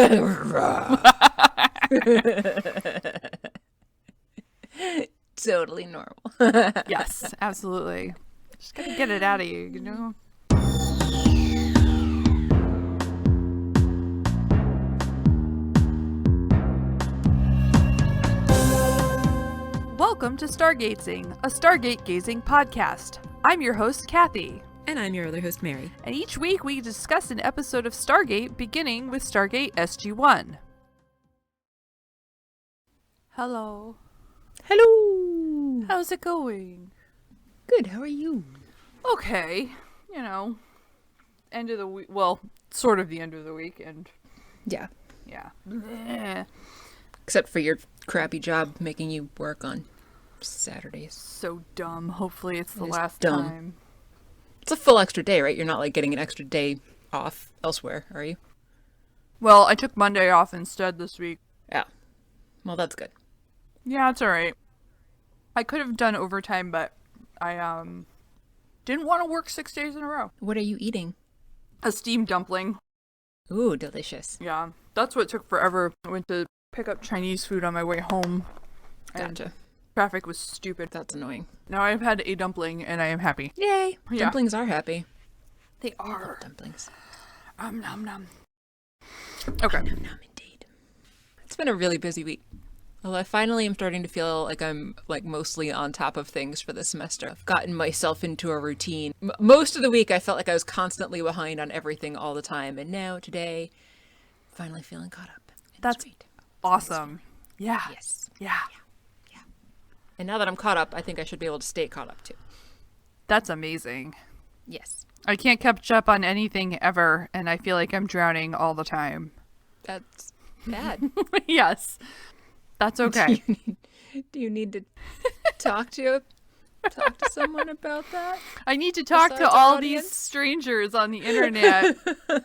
Totally normal. Yes, absolutely. Just gotta get it out of you, you know? Welcome to Stargatezing, a Stargate gazing podcast. I'm your host, Kathy. And I'm your other host, Mary. And each week we discuss an episode of Stargate, beginning with Stargate SG-1. Hello. Hello. How's it going? Good, how are you? Okay. You know, end of the week. Well, sort of the end of the week. And Yeah. yeah. Except for your crappy job making you work on Saturdays. So dumb. Hopefully it's the It is last dumb. time. It's a full extra day, right? You're not like getting an extra day off elsewhere, are you? Well, I took Monday off instead this week. Yeah. Well, that's good. Yeah, it's alright. I could have done overtime, but I didn't want to work 6 days in a row. What are you eating? A steamed dumpling. Ooh, delicious. Yeah, that's what took forever. I went to pick up Chinese food on my way home. And Gotcha. traffic was stupid. That's annoying. Now I've had a dumpling and I am happy. Yay. Yeah. Dumplings are happy. They I are. love dumplings. Nom nom. Okay. Nom, nom, indeed. It's been a really busy week. Although I finally am starting to feel like I'm like mostly on top of things for the semester. I've gotten myself into a routine. Most of the week I felt like I was constantly behind on everything all the time. And now today, finally feeling caught up. And That's it's great. awesome. Yeah. Yes. Yeah. And now that I'm caught up, I think I should be able to stay caught up too. That's amazing. Yes. I can't catch up on anything ever, and I feel like I'm drowning all the time. That's bad. Yes. That's okay. Do you need to talk to someone about that? I need to talk to Besides all audience? these strangers on the internet. I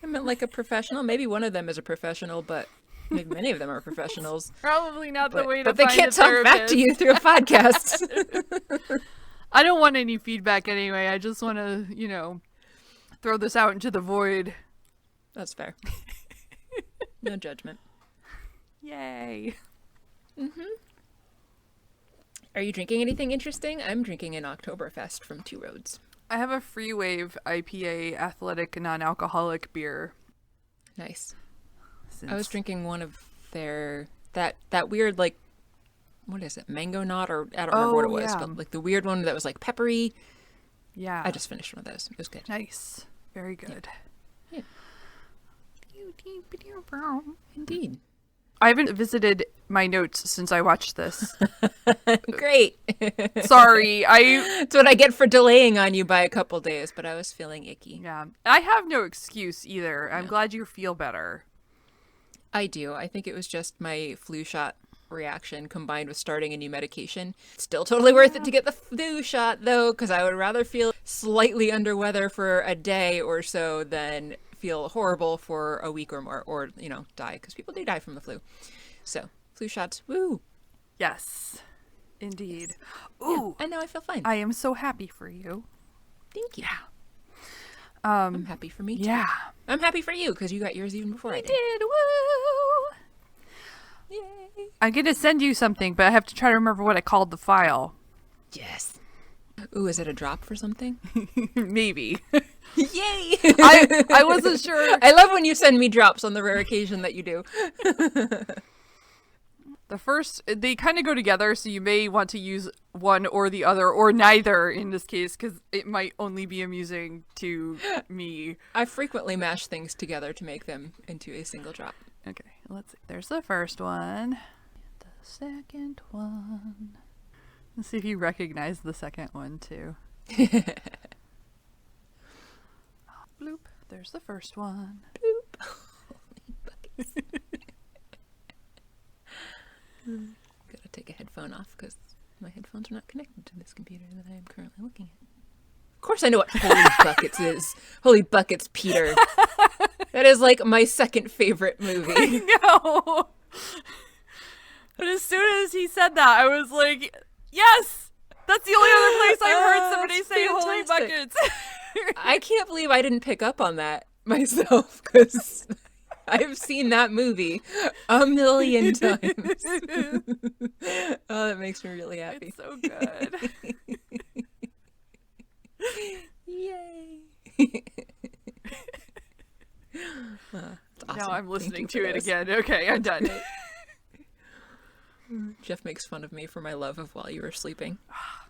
meant like a professional. Maybe one of them is a professional, but maybe many of them are professionals. Probably not the way to But they find can't a talk therapist. back to you through a podcast. I don't want any feedback anyway. I just want to, throw this out into the void. That's fair. No judgment. Yay. Are you drinking anything interesting? I'm drinking an Oktoberfest from Two Roads. I have a Free Wave IPA athletic non-alcoholic beer. Nice. Since... I was drinking one of their that weird like what is it? Mango knot or I don't remember what it was, yeah. but like the weird one that was like peppery. Yeah. I just finished one of those. It was good. Nice. Very good. Yeah. Indeed. I haven't visited my notes since I watched this. Great. Sorry. That's what I get for delaying on you by a couple days, but I was feeling icky. Yeah. I have no excuse either. I'm glad you feel better. I do. I think it was just my flu shot reaction combined with starting a new medication. Still totally worth it to get the flu shot though, because I would rather feel slightly under weather for a day or so than feel horrible for a week or more, or die, because people do die from the flu. So flu shots, woo. Yes. Indeed. Yes. Ooh. Yeah, and now I feel fine. I am so happy for you. Thank you. Yeah. I'm happy for me too. Yeah. I'm happy for you because you got yours even before I did. Woo! Yay. I'm gonna send you something, but I have to try to remember what I called the file. Yes. Ooh, is it a drop for something? Maybe. Yay! I wasn't sure. I love when you send me drops on the rare occasion that you do. The first, they kind of go together, so you may want to use one or the other, or neither in this case, because it might only be amusing to me. I frequently mash things together to make them into a single drop. Okay, let's see. There's the first one. The second one. Let's see if you recognize the second one, too. Bloop. There's the first one. Boop. Holy buckets. Gotta take a headphone off because my headphones are not connected to this computer that I am currently looking at. Of course I know what Holy Buckets is. Holy Buckets, Peter. That is like my second favorite movie. I know. But as soon as he said that, I was like, yes! That's the only other place I've heard somebody That's say Holy fantastic. Buckets. I can't believe I didn't pick up on that myself because I've seen that movie a million times. Oh, that makes me really happy. It's so good. Yay. It's awesome. Now I'm Thank listening you to for it those. again. Okay, I'm done. Jeff makes fun of me for my love of While You Were Sleeping,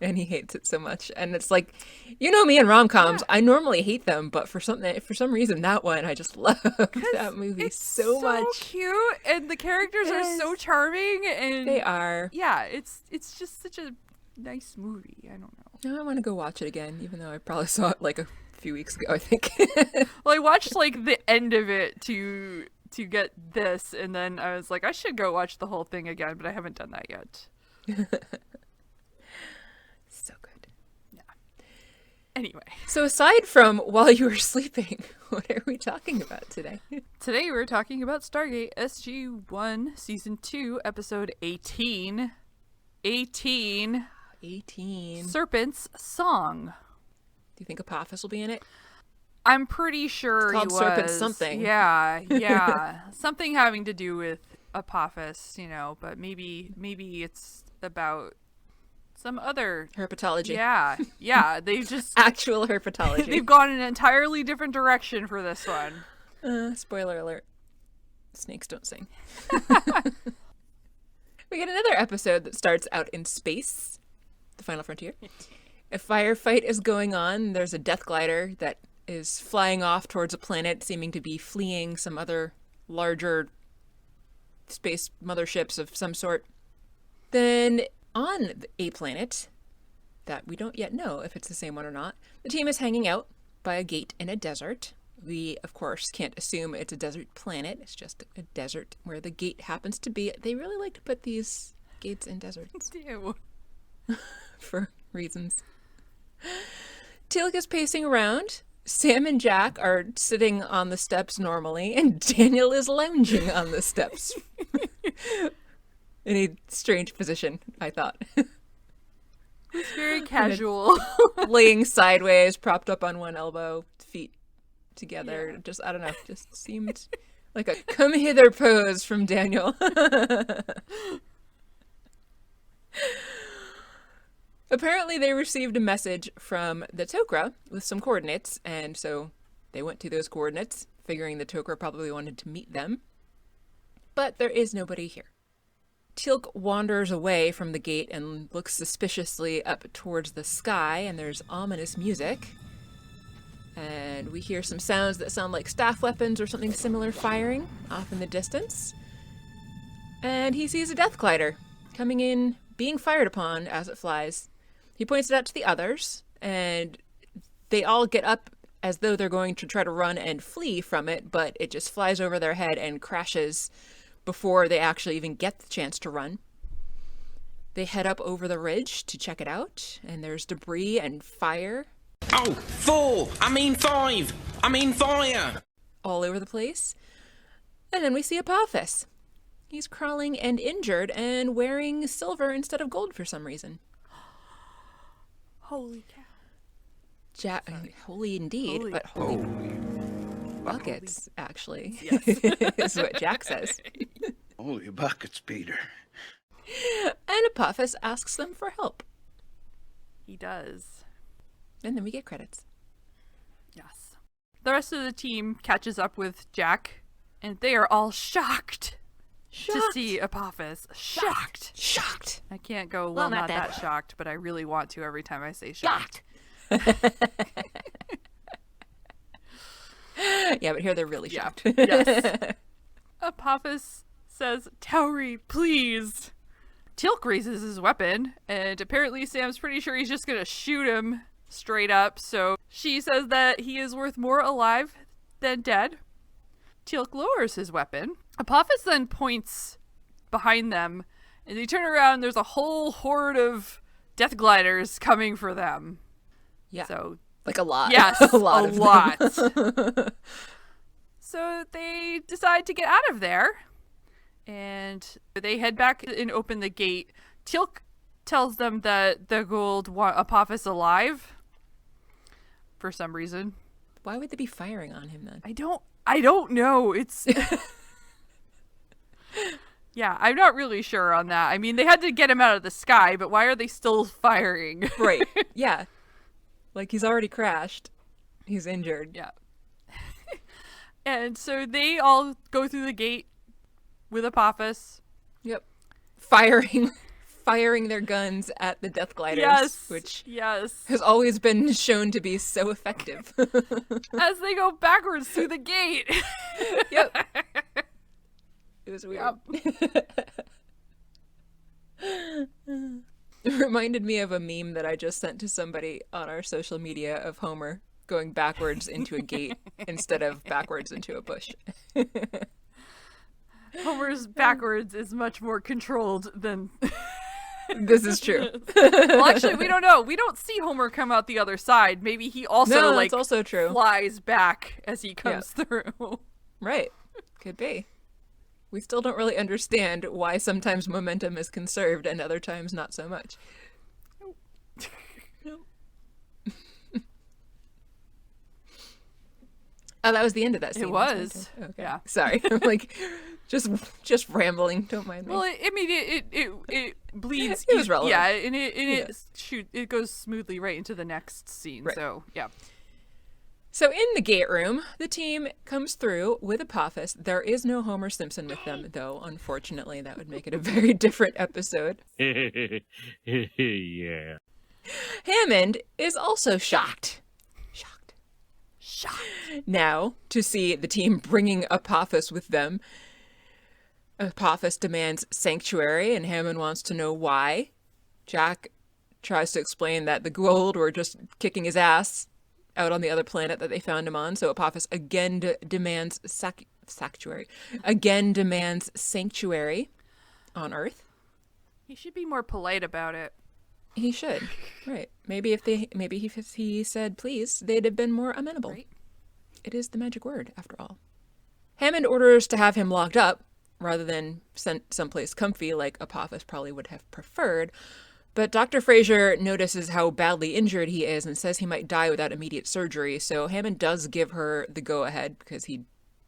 and he hates it so much. And it's like, you know me and rom-coms, I normally hate them, but for some reason that one I just love that movie It's so much. cute, and the characters are so Yes. charming, and They are. yeah, it's just such a nice movie. I don't know. Now I want to go watch it again, even though I probably saw it like a few weeks ago, I think. Well, I watched like the end of it to get this, and then I was like, I should go watch the whole thing again, but I haven't done that yet. So good. Yeah. Anyway, So aside from While You Were Sleeping, what are we talking about today? today we're talking about Stargate SG-1 Season 2, Episode 18. 18. 18. Do Serpent's Song. you think Apophis will be in it? I'm pretty sure It's called he was. Serpent something. Yeah. Something having to do with Apophis, but maybe it's about some other. Herpetology. Yeah. They've just Actual herpetology. they've gone in an entirely different direction for this one. Spoiler alert. Snakes don't sing. We get another episode that starts out in space, the final frontier. A firefight is going on. There's a death glider that is flying off towards a planet, seeming to be fleeing some other larger space motherships of some sort. Then on a planet that we don't yet know if it's the same one or not, the team is hanging out by a gate in a desert. We, of course, can't assume it's a desert planet. It's just a desert where the gate happens to be. They really like to put these gates in deserts Ew. for reasons. Teal'c is pacing around. Sam and Jack are sitting on the steps normally, and Daniel is lounging on the steps. In a strange position, I thought. It's very casual. Laying sideways, propped up on one elbow, feet together. Just, I don't know, just seemed like a come hither pose from Daniel. Apparently they received a message from the Tok'ra with some coordinates, and so they went to those coordinates, figuring the Tok'ra probably wanted to meet them. But there is nobody here. Teal'c wanders away from the gate and looks suspiciously up towards the sky, and there's ominous music. And we hear some sounds that sound like staff weapons or something similar firing off in the distance. And he sees a death glider coming in, being fired upon as it flies. He points it out to the others, and they all get up as though they're going to try to run and flee from it, but it just flies over their head and crashes before they actually even get the chance to run. They head up over the ridge to check it out, and there's debris and fire. Oh, 4! I mean 5! I mean fire! All over the place. And then we see Apophis. He's crawling and injured and wearing silver instead of gold for some reason. Holy cow. Holy indeed, Holy. but holy buckets, actually, Yes. is what Jack says. Holy buckets, Peter. And Apophis asks them for help. He does. And then we get credits. Yes. The rest of the team catches up with Jack, and they are all shocked to see Apophis. Shocked. Shocked. I can't go, well, not that shocked, but I really want to every time I say shocked. Yeah, but here they're really shocked. Yes. Apophis says, Tauri, please. Teal'c raises his weapon, and apparently Sam's pretty sure he's just gonna shoot him straight up, so she says that he is worth more alive than dead. Teal'c lowers his weapon. Apophis then points behind them, and they turn around, there's a whole horde of death gliders coming for them. Yeah. So, Like a lot. yes, a lot. a lot. So they decide to get out of there, and they head back and open the gate. Teal'c tells them that the Gould want Apophis alive for some reason. Why would they be firing on him then? I don't I don't know. It's... Yeah, I'm not really sure on that. I mean, they had to get him out of the sky, but why are they still firing? Right. Yeah. Like, he's already crashed. He's injured. Yeah. And so they all go through the gate with Apophis. Yep. Firing their guns at the Death Gliders, which has always been shown to be so effective. As they go backwards through the gate. Yep. It was weird. It reminded me of a meme that I just sent to somebody on our social media of Homer going backwards into a gate instead of backwards into a bush. Homer's backwards is much more controlled than... This is true. Well, actually, we don't know. We don't see Homer come out the other side. Maybe he also, that's also true. flies back as he comes through. Right. Could be. We still don't really understand why sometimes momentum is conserved and other times not so much. Oh, that was the end of that scene. It was. Okay. Yeah. Sorry. I'm like just rambling. Don't mind me. Well, it bleeds. It was relevant. Yeah, and it goes smoothly right into the next scene. Right. So, yeah. So in the gate room, the team comes through with Apophis. There is no Homer Simpson with them, though. Unfortunately, that would make it a very different episode. Yeah. Hammond is also shocked. Now, to see the team bringing Apophis with them. Apophis demands sanctuary, and Hammond wants to know why. Jack tries to explain that the Goa'uld were just kicking his ass out on the other planet that they found him on, so Apophis again demands sanctuary. Again demands sanctuary on Earth. He should be more polite about it. He should. Right. Maybe if he said please, they'd have been more amenable. Right. It is the magic word, after all. Hammond orders to have him locked up rather than sent someplace comfy like Apophis probably would have preferred. But Dr. Fraser notices how badly injured he is and says he might die without immediate surgery, so Hammond does give her the go-ahead because he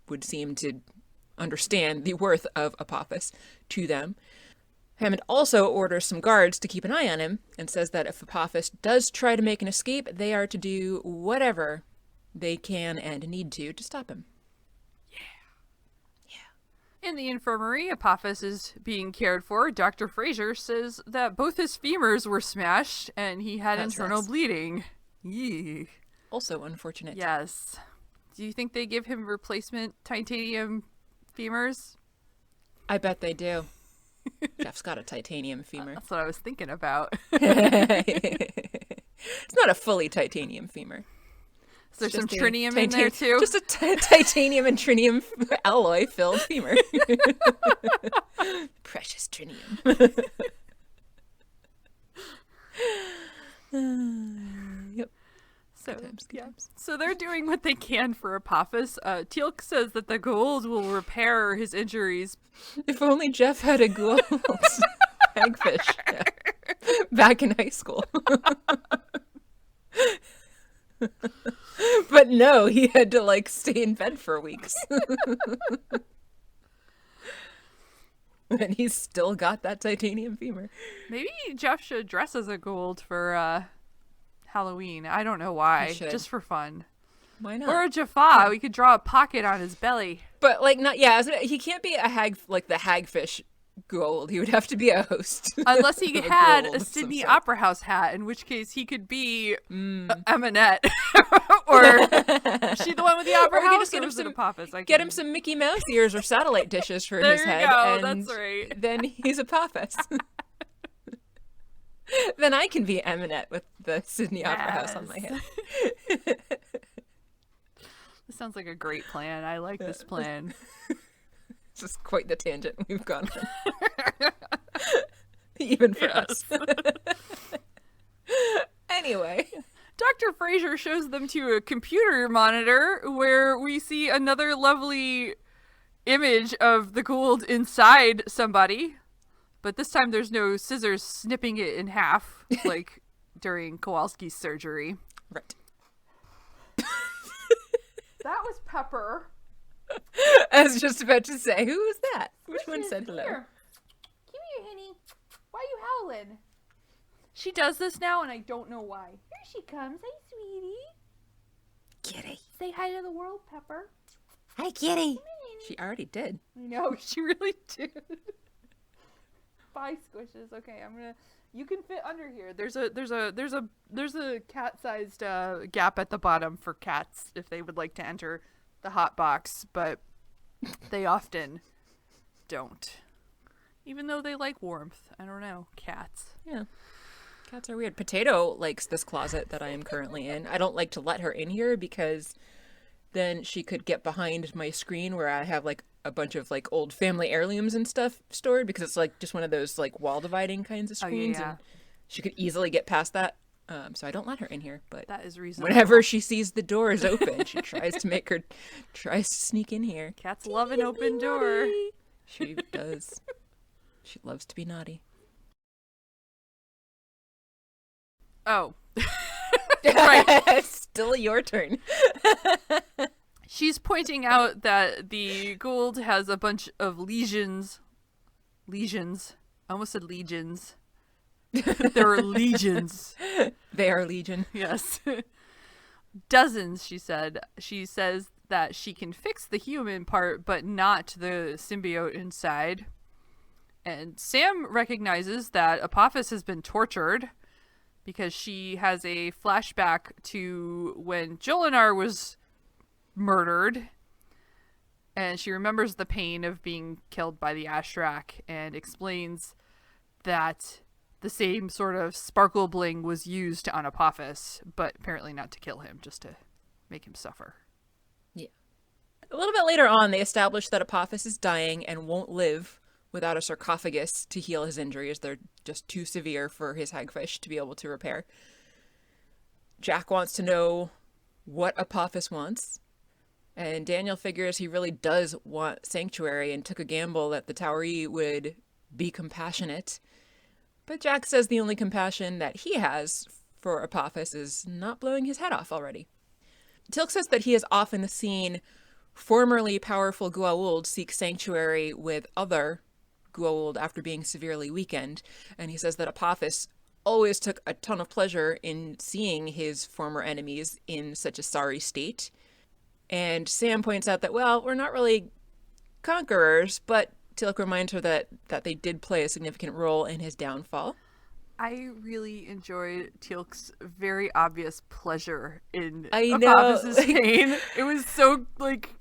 would seem to understand the worth of Apophis to them. Hammond also orders some guards to keep an eye on him and says that if Apophis does try to make an escape, they are to do whatever they can and need to stop him. In the infirmary, Apophis is being cared for. Dr. Fraser says that both his femurs were smashed and he had internal bleeding. Yee. Also unfortunate. Yes. Do you think they give him replacement titanium femurs? I bet they do. Jeff's got a titanium femur. That's what I was thinking about. It's not a fully titanium femur. Is there some trinium in there too? Just a titanium and trinium alloy filled femur. Precious trinium. Yep. Good times. So they're doing what they can for Apophis. Teal'c says that the Goa'uld will repair his injuries. If only Jeff had a Goa'uld hagfish back in high school. But no, he had to stay in bed for weeks. And he's still got that titanium femur. Maybe Jeff should dress as a Goa'uld for Halloween. I don't know why. Just for fun. Why not? Or a Jaffa. We could draw a pocket on his belly. But he can't be a hag the hagfish Goa'uld. He would have to be a host. Unless he had a Sydney Opera House hat, in which case he could be Eminette. Or is she the one with the Opera House? Get him some Apophis. Get him some Mickey Mouse ears or satellite dishes for his head. There you go. And that's right. Then he's Apophis. Then I can be Eminette with the Sydney Opera House on my head. This sounds like a great plan. I like this plan. This is quite the tangent we've gone on. Even for us. Anyway. Dr. Fraser shows them to a computer monitor where we see another lovely image of the Goa'uld inside somebody. But this time there's no scissors snipping it in half like during Kowalski's surgery. Right. That was Pepper. I was just about to say, who was that? Which one said hello? Come here, honey. Why are you howling? She does this now, and I don't know why. Here she comes. Hey, sweetie. Kitty. Say hi to the world, Pepper. Hi, Kitty. She already did. I know, she really did. Bye, squishes. Okay, I'm gonna. You can fit under here. There's a cat-sized gap at the bottom for cats if they would like to enter the hot box, but they often don't. Even though they like warmth. I don't know. Cats. Yeah. Cats are weird. Potato likes this closet that I am currently in. I don't like to let her in here because then she could get behind my screen where I have like a bunch of like old family heirlooms and stuff stored, because it's like just one of those like wall dividing kinds of screens. And she could easily get past that. So I don't let her in here, but that is reasonable. whenever she sees the doors open, she tries to sneak in here. Cats love an open door. She does. She loves to be naughty. Oh. Right. Still your turn. She's pointing out that the Gould has a bunch of legions. Legions. I almost said legions. There are legions. They are legion. Yes. Dozens, she said. She says that she can fix the human part, but not the symbiote inside. And Sam recognizes that Apophis has been tortured because she has a flashback to when Jolinar was murdered. And she remembers the pain of being killed by the Ashrak and explains that the same sort of sparkle bling was used on Apophis, but apparently not to kill him, just to make him suffer. Yeah. A little bit later on, they establish that Apophis is dying and won't live without a sarcophagus to heal his injuries. They're just too severe for his hagfish to be able to repair. Jack wants to know what Apophis wants, and Daniel figures he really does want sanctuary and took a gamble that the Tauri would be compassionate. But Jack says the only compassion that he has for Apophis is not blowing his head off already. Teal'c says that he has often seen formerly powerful Goa'uld seek sanctuary with other Goa'uld after being severely weakened, and he says that Apophis always took a ton of pleasure in seeing his former enemies in such a sorry state. And Sam points out that, well, we're not really conquerors, but Teal'c reminds her that they did play a significant role in his downfall. I really enjoyed Teal'c's very obvious pleasure in I Apophis's know. pain. It was so, like,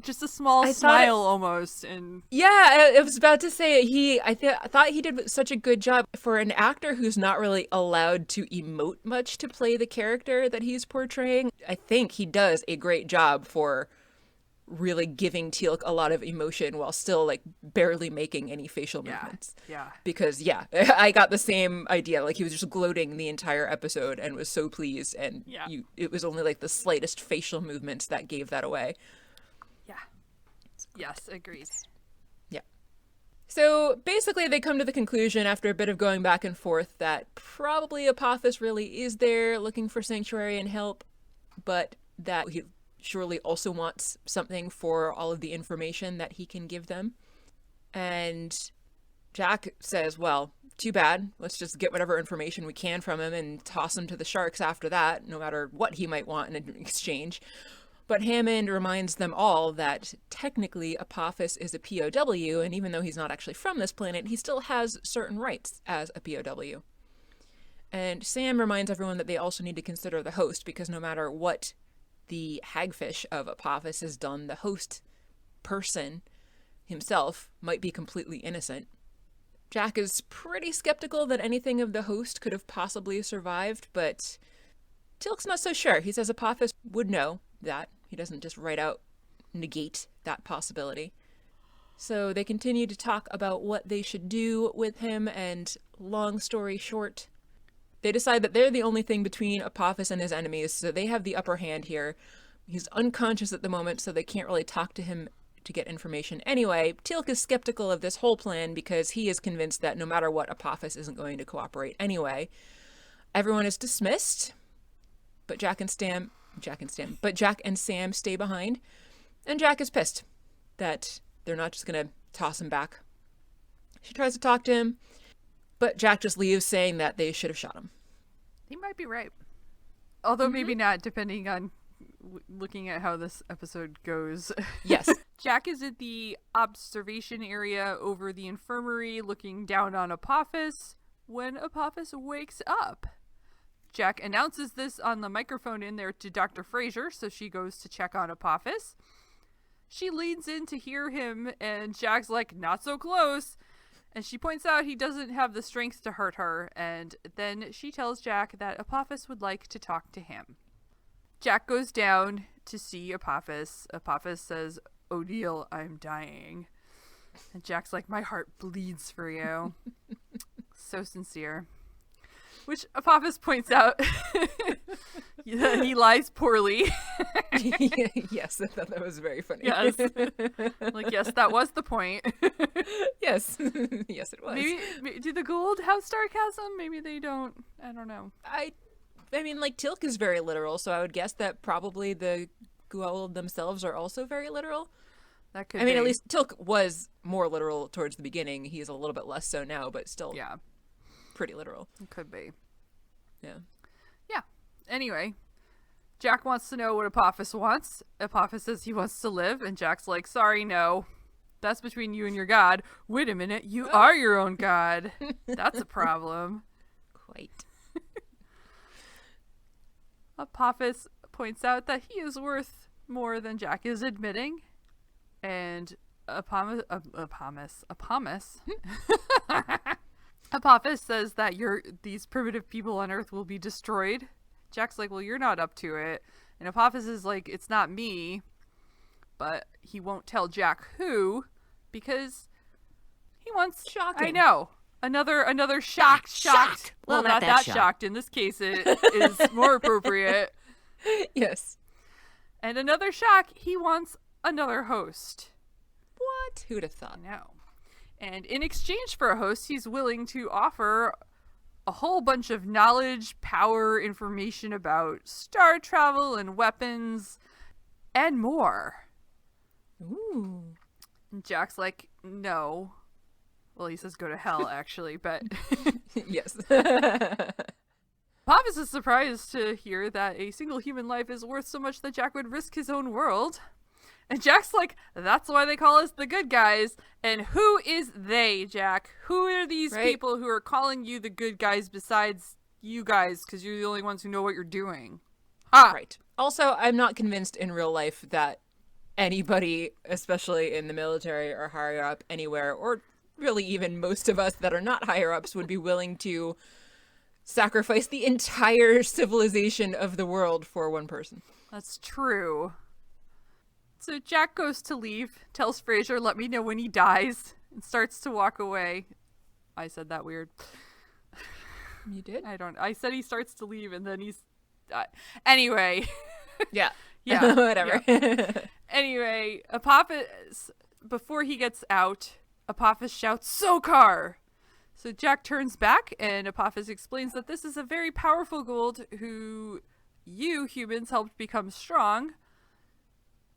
just a small smile almost. And yeah, I was about to say, I thought he did such a good job for an actor who's not really allowed to emote much to play the character that he's portraying. I think he does a great job for really giving Teal'c a lot of emotion while still like barely making any facial movements. Yeah. Because I got the same idea. Like he was just gloating the entire episode and was so pleased, and it was only like the slightest facial movements that gave that away. Yeah. Yes, agreed. Yeah. So basically they come to the conclusion after a bit of going back and forth that probably Apophis really is there looking for sanctuary and help, but that he surely also wants something for all of the information that he can give them. And Jack says, well, too bad. Let's just get whatever information we can from him and toss him to the sharks after that, no matter what he might want in exchange. But Hammond reminds them all that technically Apophis is a POW, and even though he's not actually from this planet, he still has certain rights as a POW. And Sam reminds everyone that they also need to consider the host, because no matter what the hagfish of Apophis has done, the host person himself might be completely innocent. Jack is pretty skeptical that anything of the host could have possibly survived, but Teal'c's not so sure. He says Apophis would know that. He doesn't just right out negate that possibility. So they continue to talk about what they should do with him, and long story short, they decide that they're the only thing between Apophis and his enemies, so they have the upper hand here. He's unconscious at the moment, so they can't really talk to him to get information anyway. Teal'c is skeptical of this whole plan because he is convinced that no matter what, Apophis isn't going to cooperate anyway. Everyone is dismissed, but Jack and Sam stay behind. And Jack is pissed that they're not just going to toss him back. She tries to talk to him, but Jack just leaves, saying that they should have shot him. He might be right. Although maybe not, depending on looking at how this episode goes. Yes. Jack is at the observation area over the infirmary looking down on Apophis when Apophis wakes up. Jack announces this on the microphone in there to Dr. Fraser, so she goes to check on Apophis. She leans in to hear him, and Jack's like, not so close. And she points out he doesn't have the strength to hurt her, and then she tells Jack that Apophis would like to talk to him. Jack goes down to see Apophis. Apophis says, O'Neill, I'm dying. And Jack's like, my heart bleeds for you. So sincere. Which Apophis points out that he lies poorly. Yes, I thought that was very funny. Yes. Like, yes, that was the point. Yes. Yes, it was. Maybe do the Gould have sarcasm? Maybe they don't. I don't know. I mean, like, Tilk is very literal, so I would guess that probably the Goa'uld themselves are also very literal. That could I mean, be. at least Tilk was more literal towards the beginning. He's a little bit less so now, but still pretty literal. It could be. Yeah. Yeah. Anyway, Jack wants to know what Apophis wants. Apophis says he wants to live, and Jack's like, sorry, no. That's between you and your god. Wait a minute, you are your own god. That's a problem. Quite. Apophis points out that he is worth more than Jack is admitting. And Apophis says that these primitive people on Earth will be destroyed. Jack's like, well, you're not up to it. And Apophis is like, it's not me. But he won't tell Jack who, because he wants... Shocking. I know. Another shocked. Well, not that shocked. In this case, it is more appropriate. Yes. And another shock, he wants another host. What? Who'd have thought? No. And in exchange for a host, he's willing to offer a whole bunch of knowledge, power, information about star travel and weapons, and more. Ooh. And Jack's like, no. Well, he says go to hell, actually, but... Yes. Apophis is surprised to hear that a single human life is worth so much that Jack would risk his own world. And Jack's like, that's why they call us the good guys. And who is they, Jack? Who are these people who are calling you the good guys besides you guys? Because you're the only ones who know what you're doing. Ha! Right. Also, I'm not convinced in real life that anybody, especially in the military or higher up anywhere, or really even most of us that are not higher ups, would be willing to sacrifice the entire civilization of the world for one person. That's true. So Jack goes to leave, tells Fraser, let me know when he dies, and starts to walk away. I said that weird. You did? I said he starts to leave, and then he's... anyway. Yeah. Yeah. Whatever. Yeah. Anyway, Apophis, before he gets out, Apophis shouts, Sokar! So Jack turns back, and Apophis explains that this is a very powerful Goa'uld who you humans helped become strong.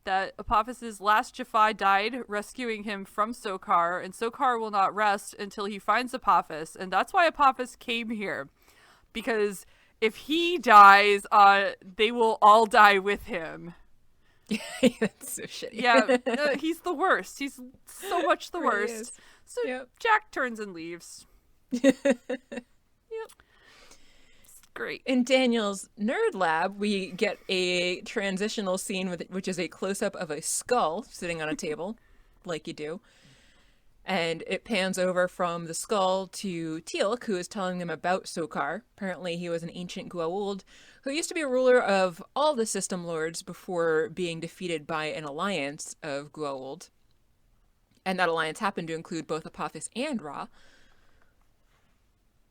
That Apophis's last Jaffa died rescuing him from Sokar, and Sokar will not rest until he finds Apophis, and that's why Apophis came here. Because if he dies, they will all die with him. That's so shitty. Yeah, he's the worst. He's so much the Really worst. is. So Yep. Jack turns and leaves. Yep. Great. In Daniel's nerd lab, we get a transitional scene which is a close-up of a skull sitting on a table, like you do. And it pans over from the skull to Teal'c, who is telling them about Sokar. Apparently he was an ancient Goa'uld who used to be a ruler of all the System Lords before being defeated by an alliance of Goa'uld. And that alliance happened to include both Apophis and Ra.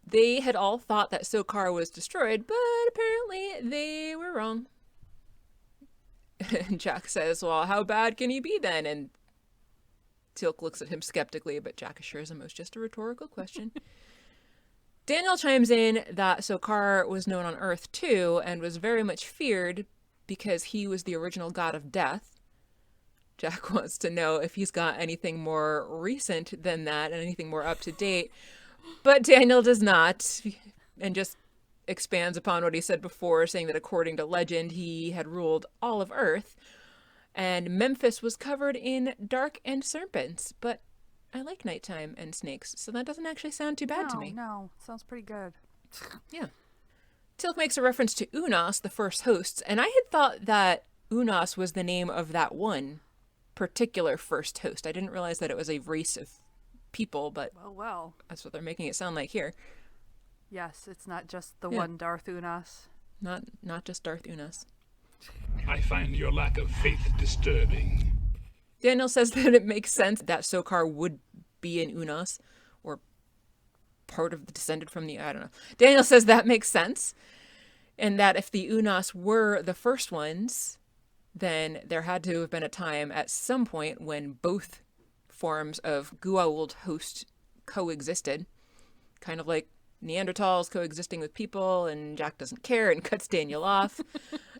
They had all thought that Sokar was destroyed, but apparently they were wrong. And Jack says, well, how bad can he be then? And Teal'c looks at him skeptically, but Jack assures him it was just a rhetorical question. Daniel chimes in that Sokar was known on Earth too, and was very much feared because he was the original god of death, Jack wants to know if he's got anything more recent than that and anything more up to date. But Daniel does not, and just expands upon what he said before, saying that according to legend, he had ruled all of Earth, and Memphis was covered in dark and serpents. But I like nighttime and snakes, so that doesn't actually sound too bad to me. No, sounds pretty good. Yeah. Teal'c makes a reference to Unas, the first hosts, and I had thought that Unas was the name of that one particular first host. I didn't realize that it was a race of people, but Well. that's what they're making it sound like here. Yes, it's not just the one Darth Unas. Not just Darth Unas. I find your lack of faith disturbing. Daniel says that it makes sense that Sokar would be in Unas, or part of the descended from the, I don't know. Daniel says that makes sense, and that if the Unas were the first ones, then there had to have been a time at some point when both forms of Goa'uld host coexisted, kind of like Neanderthals coexisting with people, and Jack doesn't care and cuts Daniel off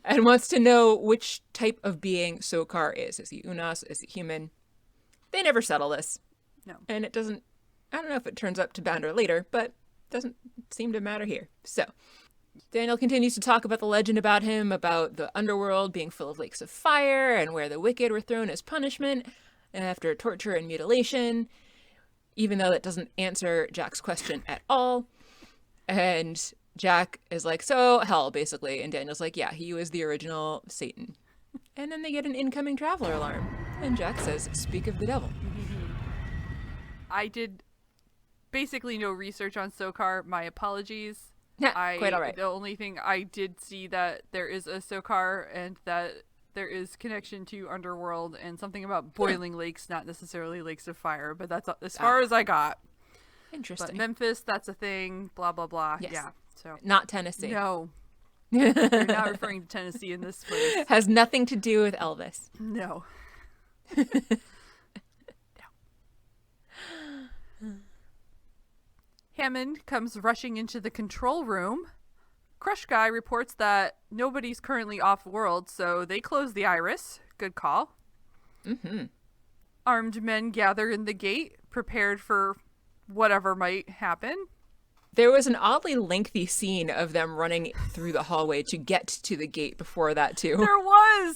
and wants to know which type of being Sokar is. Is he Unas? Is he human? They never settle this. No. And it doesn't, I don't know if it turns up to matter later, but doesn't seem to matter here. So Daniel continues to talk about the legend about him, about the underworld being full of lakes of fire and where the wicked were thrown as punishment after torture and mutilation, even though that doesn't answer Jack's question at all. And Jack is like, so hell, basically. And Daniel's like, yeah, he was the original Satan. And then they get an incoming traveler alarm. And Jack says, speak of the devil. I did basically no research on Sokar. My apologies. Yeah, quite all right. The only thing I did see that there is a Sokar and that there is connection to Underworld and something about boiling lakes, not necessarily lakes of fire, but that's as far as I got. Interesting. But Memphis, that's a thing, blah, blah, blah. Yes. Yeah. So Not Tennessee. no. You're not referring to Tennessee in this place. Has nothing to do with Elvis. No. Hammond comes rushing into the control room. Crush Guy reports that nobody's currently off-world, so they close the iris. Good call. Mm-hmm. Armed men gather in the gate, prepared for whatever might happen. There was an oddly lengthy scene of them running through the hallway to get to the gate before that, too. There was!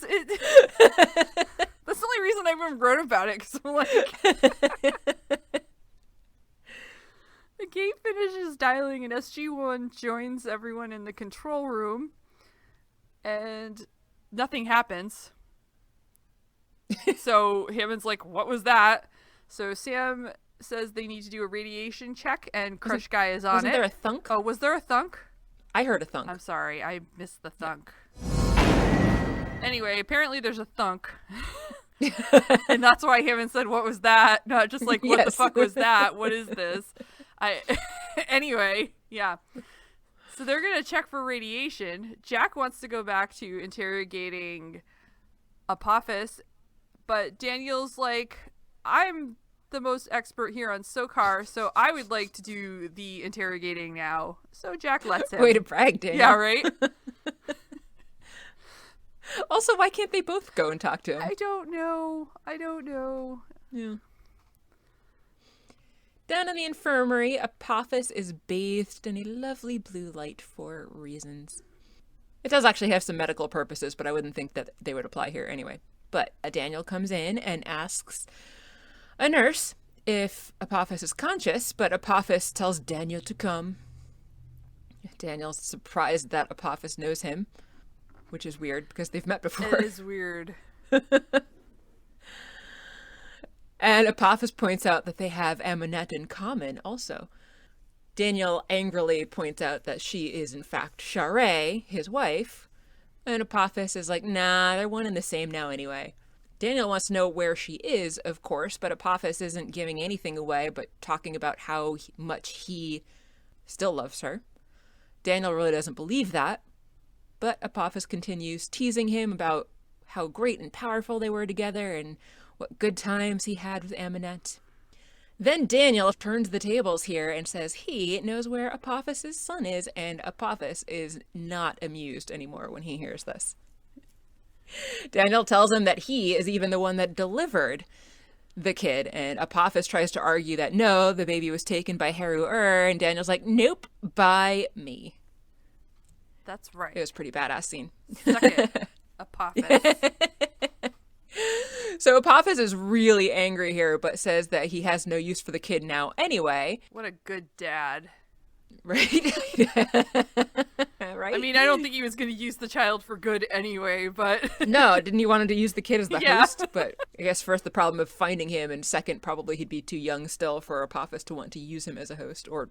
That's the only reason I even wrote about it, because I'm like... The gate finishes dialing and SG-1 joins everyone in the control room, and nothing happens. So Hammond's like, what was that? So Sam says they need to do a radiation check, and Crush Guy is on it. Wasn't there a thunk? Oh, was there a thunk? I heard a thunk. I'm sorry, I missed the thunk. Anyway, apparently there's a thunk. And that's why Hammond said, what was that? Not just like, what the fuck was that? What is this? Anyway, yeah. So they're going to check for radiation. Jack wants to go back to interrogating Apophis, but Daniel's like, I'm the most expert here on Sokar, so I would like to do the interrogating now. So Jack lets him. Way to brag, Daniel. Yeah, right? Also, why can't they both go and talk to him? I don't know. Yeah. Down in the infirmary, Apophis is bathed in a lovely blue light for reasons. It does actually have some medical purposes, but I wouldn't think that they would apply here anyway. But Daniel comes in and asks a nurse if Apophis is conscious, but Apophis tells Daniel to come. Daniel's surprised that Apophis knows him, which is weird because they've met before. It is weird. And Apophis points out that they have Amunet in common also. Daniel angrily points out that she is in fact Sharai, his wife, and Apophis is like, nah, they're one and the same now anyway. Daniel wants to know where she is, of course, but Apophis isn't giving anything away but talking about how much he still loves her. Daniel really doesn't believe that, but Apophis continues teasing him about how great and powerful they were together and what good times he had with Amunet. Then Daniel turns the tables here and says he knows where Apophis' son is, and Apophis is not amused anymore when he hears this. Daniel tells him that he is even the one that delivered the kid, and Apophis tries to argue that no, the baby was taken by Heru-ur, and Daniel's like, nope, by me. That's right. It was a pretty badass scene. Suck it, Apophis. So Apophis is really angry here, but says that he has no use for the kid now anyway. What a good dad. Right? Right? I mean, I don't think he was going to use the child for good anyway, but... No, didn't he want to use the kid as the Yeah. host? But I guess first the problem of finding him, and second, probably he'd be too young still for Apophis to want to use him as a host, or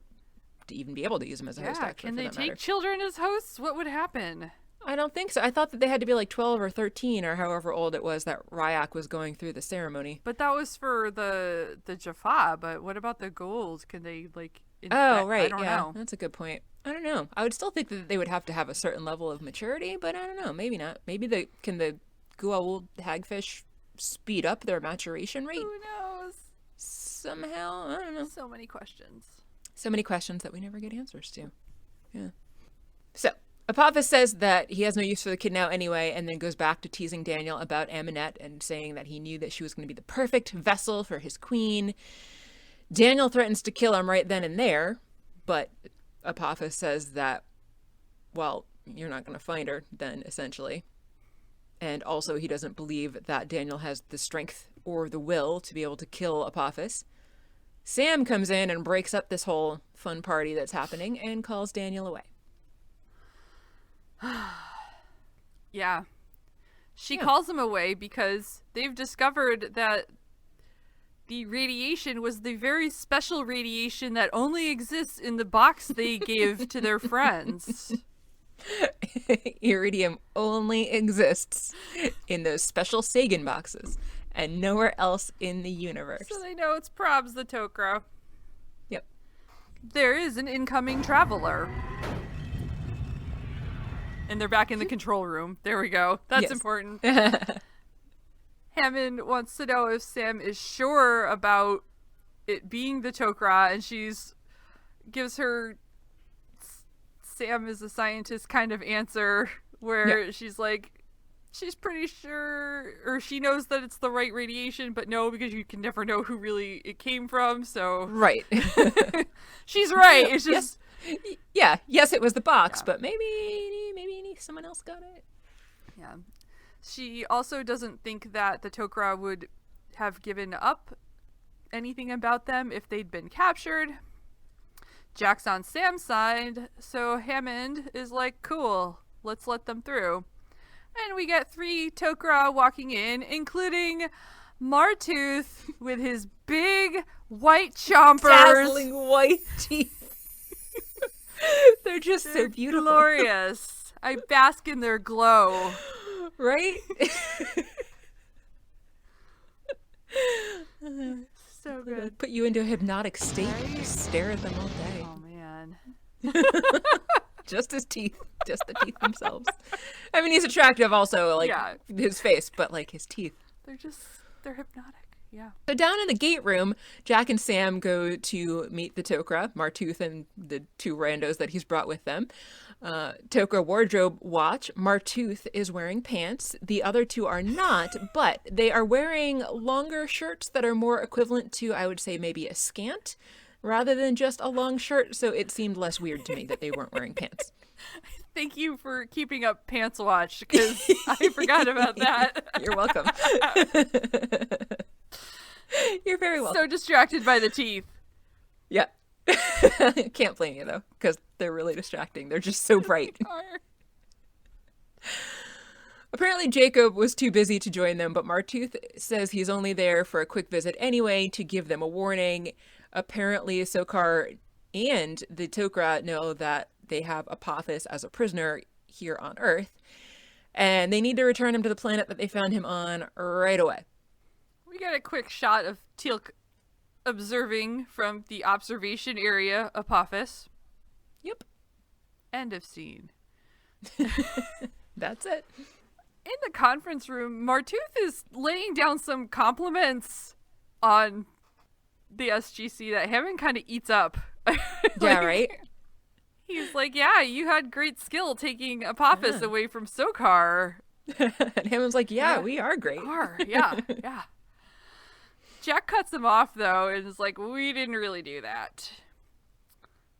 to even be able to use him as a host, Yeah, actually, can for they that take matter. children as hosts? What would happen? I don't think so. I thought that they had to be like 12 or 13 or however old it was that Ryak was going through the ceremony. But that was for the Jaffa, but what about the Ghouls? Can they, like... Oh, right. I don't yeah, know. That's a good point. I don't know. I would still think that they would have to have a certain level of maturity, but I don't know. Maybe not. Maybe the Goa'uld hagfish speed up their maturation rate Who knows? somehow? I don't know. So many questions. So many questions that we never get answers to. Yeah. So, Apophis says that he has no use for the kid now anyway, and then goes back to teasing Daniel about Aminette and saying that he knew that she was going to be the perfect vessel for his queen. Daniel threatens to kill him right then and there, but Apophis says that, well, you're not going to find her then, essentially. And also he doesn't believe that Daniel has the strength or the will to be able to kill Apophis. Sam comes in and breaks up this whole fun party that's happening and calls Daniel away. Yeah. She calls him away because they've discovered that the radiation was the very special radiation that only exists in the box they gave to their friends. Iridium only exists in those special Sagan boxes and nowhere else in the universe. So they know it's Probs the Tok'ra. Yep. There is an incoming traveler. And they're back in the control room. There we go. That's Yes. important. Hammond wants to know if Sam is sure about it being the Tok'ra, and gives her Sam is a scientist kind of answer where she's like, she's pretty sure, or she knows that it's the right radiation, but no, because you can never know who really it came from, so... Right. She's right. It's just... Yes, it was the box, but maybe someone else got it. Yeah. She also doesn't think that the Tok'ra would have given up anything about them if they'd been captured. Jack's on Sam's side, so Hammond is like, cool, let's let them through. And we get 3 Tok'ra walking in, including Martooth with his big white chompers. Dazzling white teeth. They're just so beautiful. Glorious. I bask in their glow. Right? So good. Put you into a hypnotic state. Just stare at them all day. Oh, man. Just his teeth. Just the teeth themselves. I mean, he's attractive also, like his face, but like his teeth. They're hypnotic. Yeah. So down in the gate room, Jack and Sam go to meet the Tok'ra, Martooth and the 2 randos that he's brought with them. Tok'ra wardrobe watch. Martooth is wearing pants. The other 2 are not, but they are wearing longer shirts that are more equivalent to, I would say, maybe a scant rather than just a long shirt. So it seemed less weird to me that they weren't wearing pants. Thank you for keeping up Pants Watch, because I forgot about that. You're welcome. You're very welcome. So distracted by the teeth. Yeah. Can't blame you, though, because they're really distracting. They're just so bright. Apparently, Jacob was too busy to join them, but Martooth says he's only there for a quick visit anyway to give them a warning. Apparently, Sokar and the Tok'ra know that they have Apophis as a prisoner here on Earth, and they need to return him to the planet that they found him on right away. We got a quick shot of Teal'c observing from the observation area Apophis. Yep. End of scene. That's it. In the conference room, Martooth is laying down some compliments on the SGC that Hammond kind of eats up. Yeah, right? He's like, yeah, you had great skill taking Apophis away from Sokar. And Hammond's like, yeah, we are great. Yeah. Jack cuts him off, though, and is like, we didn't really do that.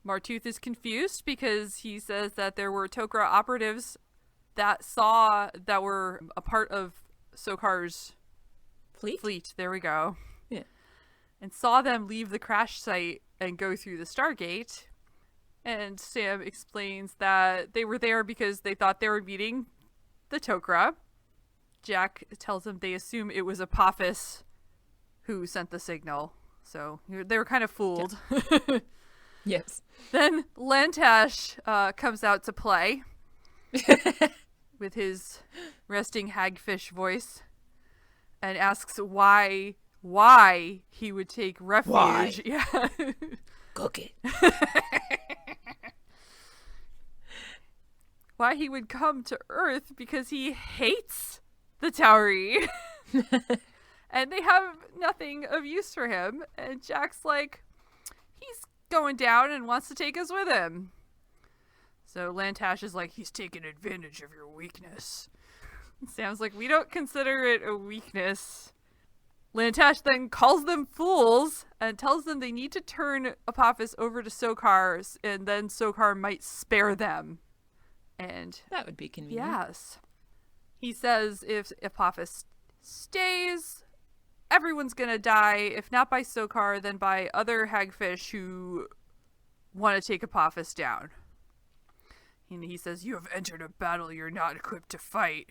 Martooth is confused because he says that there were Tok'ra operatives that were a part of Sokar's fleet. There we go. Yeah. And saw them leave the crash site and go through the Stargate. And Sam explains that they were there because they thought they were meeting the Tok'ra. Jack tells them they assume it was Apophis who sent the signal. So they were kind of fooled. Yeah. Yes. Then Lantash comes out to play with his resting hagfish voice and asks why he would take refuge. Why? Yeah. Cook it. Why he would come to Earth because he hates the Tauri. And they have nothing of use for him. And Jack's like, he's going down and wants to take us with him. So Lantash is like, he's taking advantage of your weakness. And Sam's like, we don't consider it a weakness. Lantash then calls them fools and tells them they need to turn Apophis over to Sokar, and then Sokar might spare them. And that would be convenient. Yes. He says if Apophis stays, everyone's gonna die, if not by Sokar, then by other hagfish who want to take Apophis down. And he says, you have entered a battle you're not equipped to fight.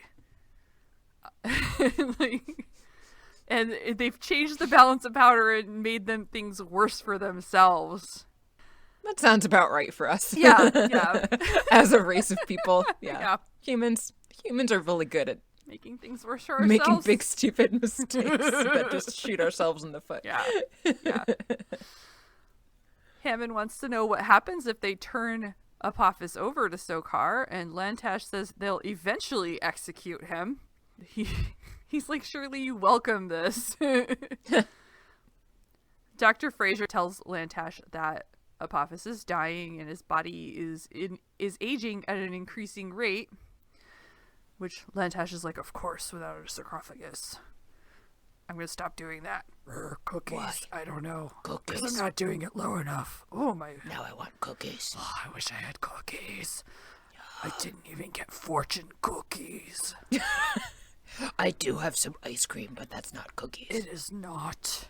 And they've changed the balance of power and made them things worse for themselves. That sounds about right for us. Yeah. As a race of people. Yeah. Humans are really good at making things worse for ourselves. making big stupid mistakes that just shoot ourselves in the foot. Yeah. Hammond wants to know what happens if they turn Apophis over to Sokar, and Lantash says they'll eventually execute him. He's like, surely you welcome this. Dr. Fraser tells Lantash that Apophis is dying and his body is aging at an increasing rate, which Lantash is like, of course, without a sarcophagus. I'm going to stop doing that. Cookies. Why? I don't know. Cookies. 'Cause I'm not doing it low enough. Oh, my. Now I want cookies. Oh, I wish I had cookies. I didn't even get fortune cookies. I do have some ice cream, but that's not cookies. It is not.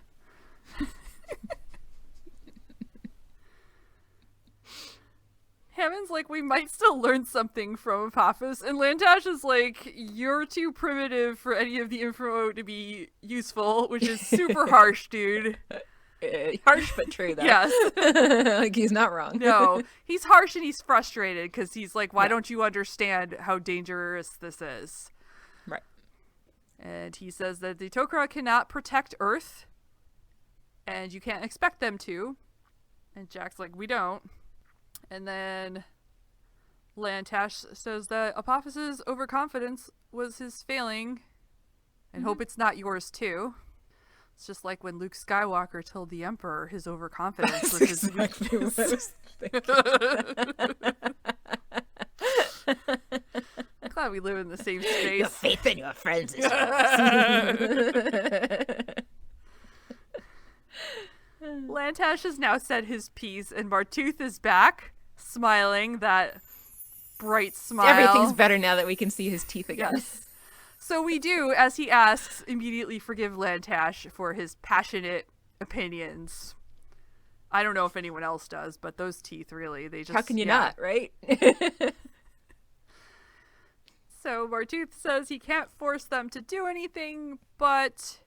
Hammond's like, we might still learn something from Apophis, and Lantash is like, you're too primitive for any of the info to be useful, which is super harsh, dude. Harsh but true, though. Yes. Like, he's not wrong. No, he's harsh and he's frustrated because he's like, why don't you understand how dangerous this is? Right. And he says that the Tok'ra cannot protect Earth, and you can't expect them to. And Jack's like, we don't. And then Lantash says that Apophis's overconfidence was his failing, and hope it's not yours too. It's just like when Luke Skywalker told the Emperor his overconfidence was his exactly weakness. what I was thinking. I'm glad we live in the same space. Your faith in your friends is Lantash has now said his piece, and Martooth is back, smiling that bright smile. Everything's better now that we can see his teeth again. Yes. So we do, as he asks, immediately forgive Lantash for his passionate opinions. I don't know if anyone else does, but those teeth really, they just... How can you not, right? So Martooth says he can't force them to do anything, but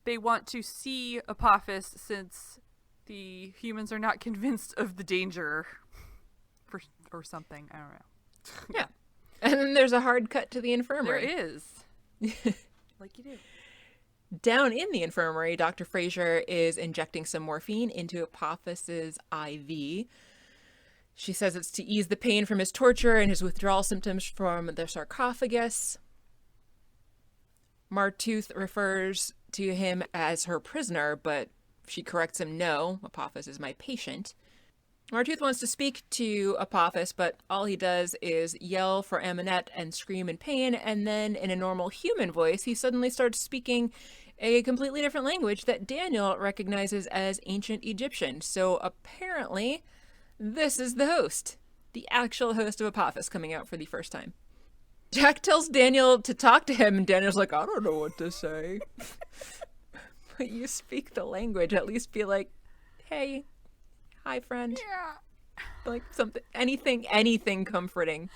they want to see Apophis since the humans are not convinced of the danger or something. I don't know. Yeah. And then there's a hard cut to the There infirmary. is. Like you do. Down in the infirmary, Dr. Fraser is injecting some morphine into Apophis's IV. She says it's to ease the pain from his torture and his withdrawal symptoms from the sarcophagus. Martooth refers to him as her prisoner, but she corrects him, no, Apophis is my patient. Martooth wants to speak to Apophis, but all he does is yell for Aminette and scream in pain, and then in a normal human voice, he suddenly starts speaking a completely different language that Daniel recognizes as ancient Egyptian. So apparently, this is the host, the actual host of Apophis, coming out for the first time. Jack tells Daniel to talk to him, and Daniel's like, I don't know what to say. But you speak the language, at least be like, hey, hi, friend. Yeah. Like something, anything comforting.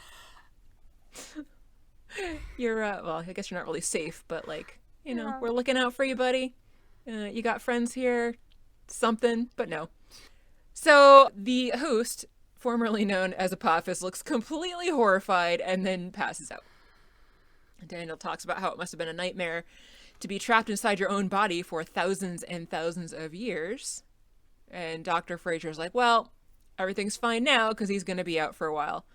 You're, well, I guess you're not really safe, but like, you know, we're looking out for you, buddy. You got friends here, something, but no. So the host, formerly known as Apophis, looks completely horrified and then passes out. Daniel talks about how it must have been a nightmare to be trapped inside your own body for thousands and thousands of years. And Dr. Fraser's like, well, everything's fine now because he's going to be out for a while.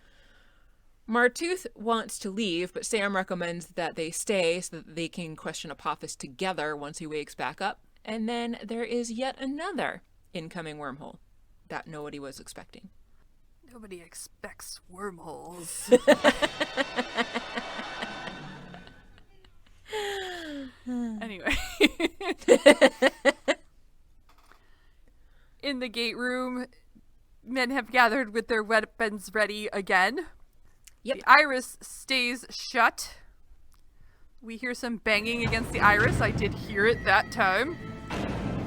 Martooth wants to leave, but Sam recommends that they stay so that they can question Apophis together once he wakes back up. And then there is yet another incoming wormhole that nobody was expecting. Nobody expects wormholes. Anyway. In the gate room, men have gathered with their weapons ready again. Yep. The iris stays shut. We hear some banging against the iris. I did hear it that time.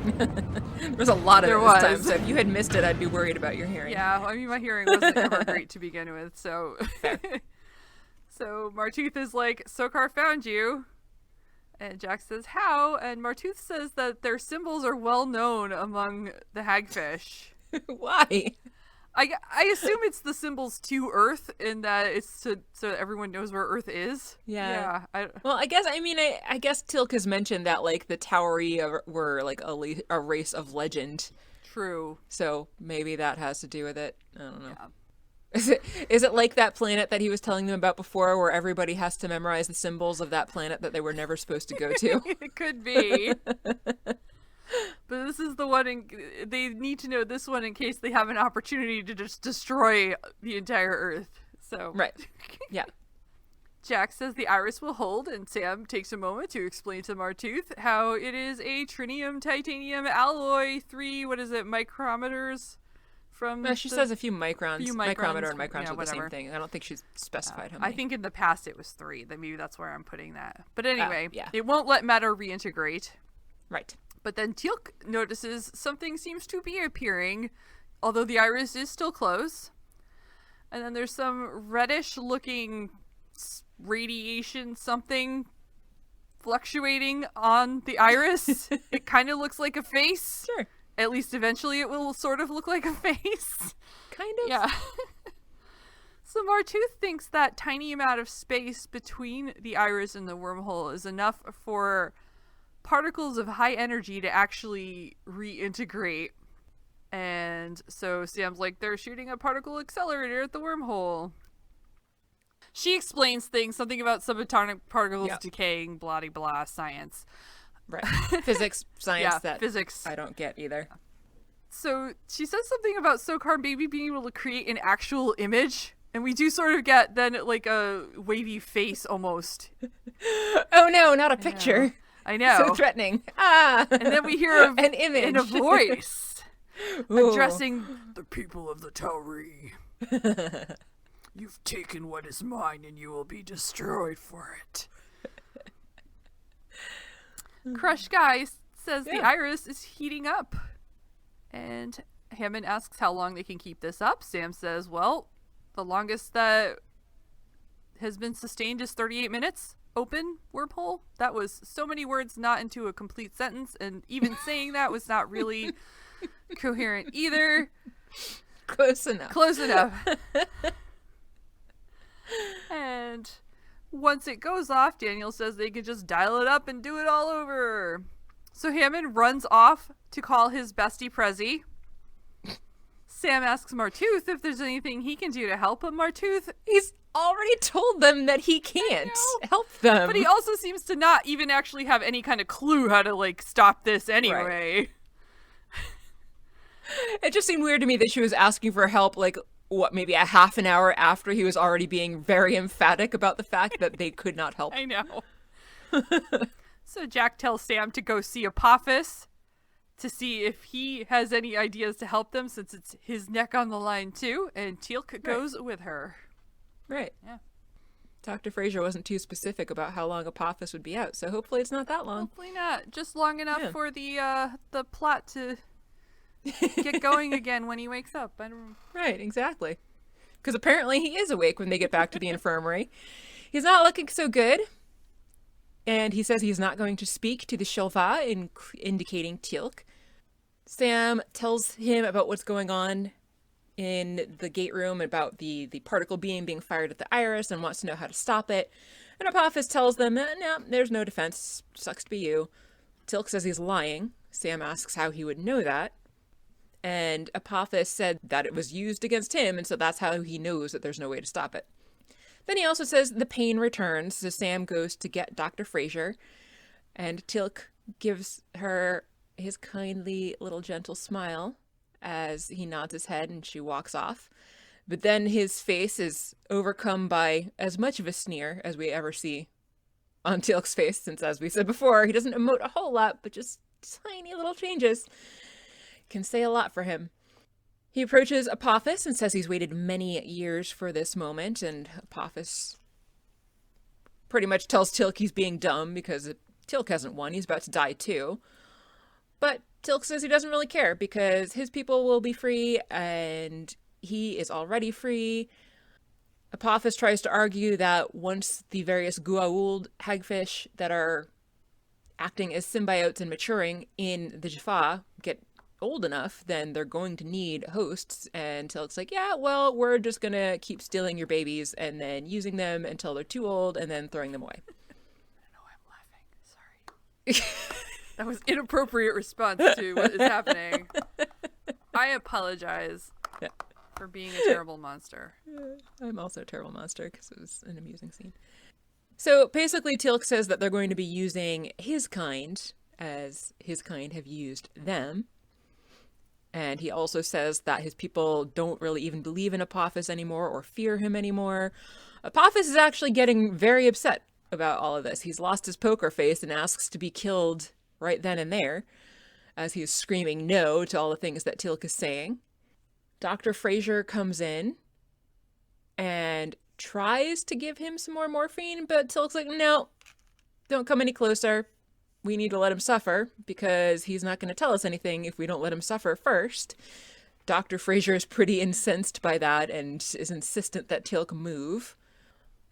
There was a lot of it this time, so if you had missed it, I'd be worried about your hearing. Yeah, I mean, my hearing wasn't ever great to begin with, so... So Martooth is like, Sokar found you. And Jack says, how? And Martooth says that their symbols are well known among the hagfish. Why? I assume it's the symbols to Earth, in that it's so everyone knows where Earth is. Yeah. Yeah. Well, I guess Tilk has mentioned that, like, the Towery were, like, a race of legend. True. So maybe that has to do with it. I don't know. Yeah. Is it like that planet that he was telling them about before, where everybody has to memorize the symbols of that planet that they were never supposed to go to? It could be. But this is the one, they need to know this one in case they have an opportunity to just destroy the entire Earth. So Right. Yeah. Jack says the iris will hold, and Sam takes a moment to explain to Martooth how it is a trinium titanium alloy, micrometers from... No, she says a few microns. Micrometer and yeah, microns are the whatever. same thing. I don't think she's specified how many. I think in the past it was 3. Then maybe that's where I'm putting that. But anyway, yeah. It won't let matter reintegrate. Right. But then Teal'c notices something seems to be appearing, although the iris is still closed. And then there's some reddish-looking radiation something fluctuating on the iris. It kind of looks like a face. Sure. At least eventually it will sort of look like a face. Kind of. Yeah. So Martooth thinks that tiny amount of space between the iris and the wormhole is enough for particles of high energy to actually reintegrate. And so Sam's like, they're shooting a particle accelerator at the wormhole. She explains things, something about subatomic particles decaying, blah, blah, blah, science. Right. Physics, science, Yeah, physics. I don't get either. So she says something about Sokar maybe being able to create an actual image. And we do sort of get then like a wavy face almost. Oh no, not a picture. I know. So threatening. Ah. And then we hear an image in a voice Ooh. addressing the people of the Towery. You've taken what is mine and you will be destroyed for it. Crush Guy says the iris is heating up. And Hammond asks how long they can keep this up. Sam says, well, the longest that has been sustained is 38 minutes. Open wormhole. That was so many words not into a complete sentence, and even saying that was not really coherent either. Close enough. Close enough. And once it goes off, Daniel says they can just dial it up and do it all over. So Hammond runs off to call his bestie Prezi. Sam asks Martooth if there's anything he can do to help, but Martooth... He's already told them that he can't help them. But he also seems to not even actually have any kind of clue how to, like, stop this anyway. It just seemed weird to me that she was asking for help, like, what, maybe a half an hour after he was already being very emphatic about the fact that they could not help. I know. So Jack tells Sam to go see Apophis to see if he has any ideas to help them, since it's his neck on the line too, and Teal'c goes with her. Right. Yeah. Dr. Fraser wasn't too specific about how long Apophis would be out, so hopefully it's not that long. Hopefully not. Just long enough Yeah. for the plot to get going again when he wakes up. I don't... Right, exactly. Because apparently he is awake when they get back to the infirmary. He's not looking so good. And he says he's not going to speak to the Shilva, indicating Teal'c. Sam tells him about what's going on in the gate room, about the particle beam being fired at the iris, and wants to know how to stop it. And Apophis tells them, no, there's no defense. Sucks to be you. Teal'c says he's lying. Sam asks how he would know that. And Apophis said that it was used against him, and so that's how he knows that there's no way to stop it. Then he also says the pain returns, so Sam goes to get Dr. Fraser, and Teal'c gives her his kindly little gentle smile as he nods his head and she walks off. But then his face is overcome by as much of a sneer as we ever see on Teal'c's face, since, as we said before, he doesn't emote a whole lot, but just tiny little changes can say a lot for him. He approaches Apophis and says he's waited many years for this moment, and Apophis pretty much tells Teal'c he's being dumb because Teal'c hasn't won. He's about to die too. But Teal'c says he doesn't really care because his people will be free and he is already free. Apophis tries to argue that once the various Goa'uld hagfish that are acting as symbiotes and maturing in the Jaffa get old enough, then they're going to need hosts. And Teal'c's like, yeah, well, we're just gonna keep stealing your babies and then using them until they're too old and then throwing them away. I know I'm laughing. Sorry. That was inappropriate response to what is happening. I apologize for being a terrible monster. I'm also a terrible monster because it was an amusing scene. So basically Teal'c says that they're going to be using his kind as his kind have used them. And he also says that his people don't really even believe in Apophis anymore or fear him anymore. Apophis is actually getting very upset about all of this. He's lost his poker face and asks to be killed right then and there, as he's screaming no to all the things that Teal'c is saying. Dr. Fraser comes in and tries to give him some more morphine, but Teal'c's like, no, don't come any closer. We need to let him suffer because he's not going to tell us anything if we don't let him suffer first. Dr. Fraser is pretty incensed by that and is insistent that Teal'c move.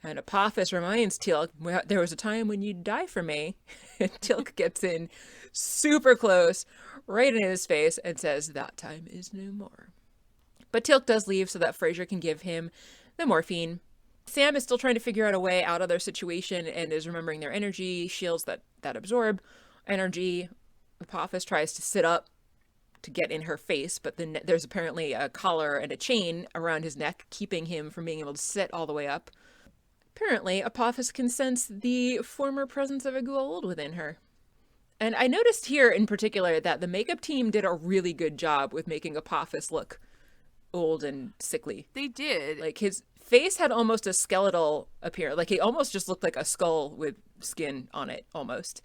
And Apophis reminds Teal'c, well, there was a time when you'd die for me. And Teal'c gets in super close, right in his face, and says, that time is no more. But Teal'c does leave so that Fraser can give him the morphine. Sam is still trying to figure out a way out of their situation and is remembering their energy shields that absorb energy. Apophis tries to sit up to get in her face, but then there's apparently a collar and a chain around his neck, keeping him from being able to sit all the way up. Apparently, Apophis can sense the former presence of a Goa'uld within her. And I noticed here in particular that the makeup team did a really good job with making Apophis look old and sickly. They did. Like, his face had almost a skeletal appearance. Like, he almost just looked like a skull with skin on it, almost.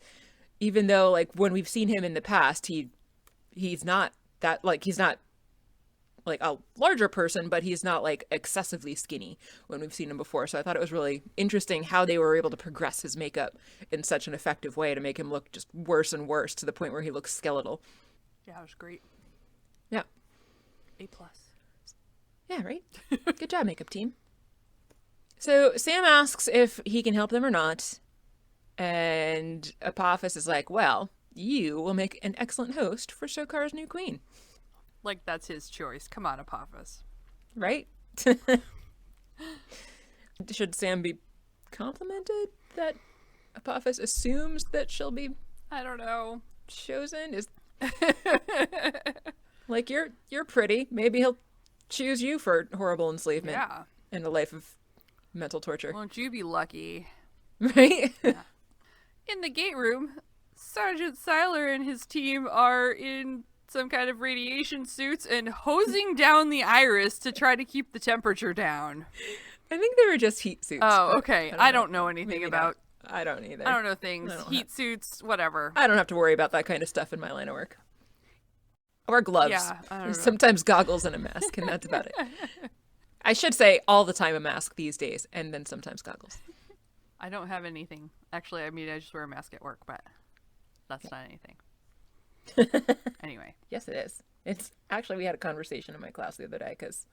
Even though, like, when we've seen him in the past, he's not that, like, he's not, like, a larger person, but he's not, like, excessively skinny when we've seen him before. So I thought it was really interesting how they were able to progress his makeup in such an effective way to make him look just worse and worse to the point where he looks skeletal. Yeah, it was great. Yeah. A+. Yeah, right? Good job, makeup team. So Sam asks if he can help them or not. And Apophis is like, well, you will make an excellent host for Shokar's new queen. Like, that's his choice. Come on, Apophis. Right? Should Sam be complimented that Apophis assumes that she'll be I don't know. chosen? Is like, you're pretty. Maybe he'll choose you for horrible enslavement Yeah. and a life of mental torture. Won't you be lucky? Right? In the gate room, Sergeant Seiler and his team are in some kind of radiation suits and hosing down the iris to try to keep the temperature down. I think they were just heat suits. Oh, but okay. I don't know anything Maybe about... not. I don't either. I don't know things. Heat suits, whatever. I don't have to worry about that kind of stuff in my line of work. I wear gloves. Yeah, I don't know. Sometimes goggles and a mask, and that's about it. I should say all the time a mask these days, and then sometimes goggles. I don't have anything. Actually, I mean, I just wear a mask at work, but that's not anything. Anyway. Yes, it is. It's actually, we had a conversation in my class the other day because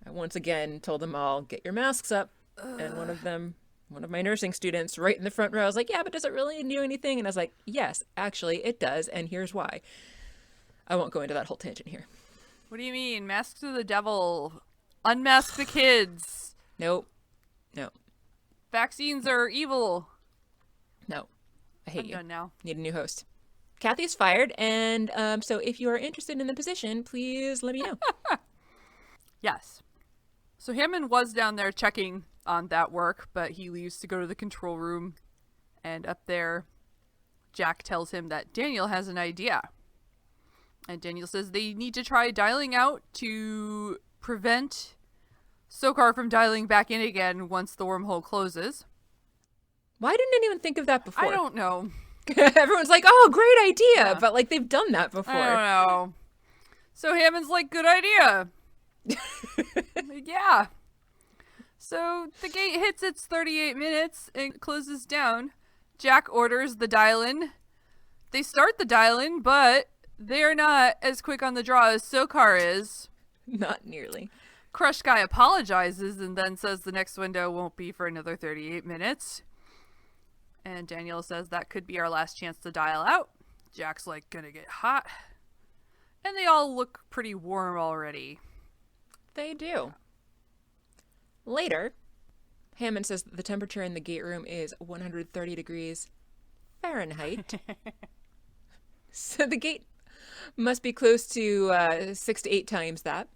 I once again told them all, get your masks up. And one of my nursing students right in the front row was like, yeah, but does it really do anything? And I was like, yes, actually it does. And here's why. I won't go into that whole tangent here. What do you mean? Masks are the devil. Unmask the kids. Nope. No. Vaccines are evil. No. I hate I'm you. done now. Need a new host. Kathy's fired, and so if you are interested in the position, please let me know. Yes. So Hammond was down there checking on that work, but he leaves to go to the control room. And up there, Jack tells him that Daniel has an idea. And Daniel says they need to try dialing out to prevent Sokar from dialing back in again once the wormhole closes. Why didn't anyone think of that before? I don't know. Everyone's like, oh, great idea. But like they've done that before. I don't know. So Hammond's like, good idea. Yeah. So the gate hits its 38 minutes and closes down. Jack orders the dial-in. They start the dial-in, but they're not as quick on the draw as Sokar is. Not nearly. Crush Guy apologizes and then says the next window won't be for another 38 minutes. And Daniel says that could be our last chance to dial out. Jack's like, gonna get hot. And they all look pretty warm already. They do. Later, Hammond says that the temperature in the gate room is 130 degrees Fahrenheit. So the gate must be close to 6 to 8 times that.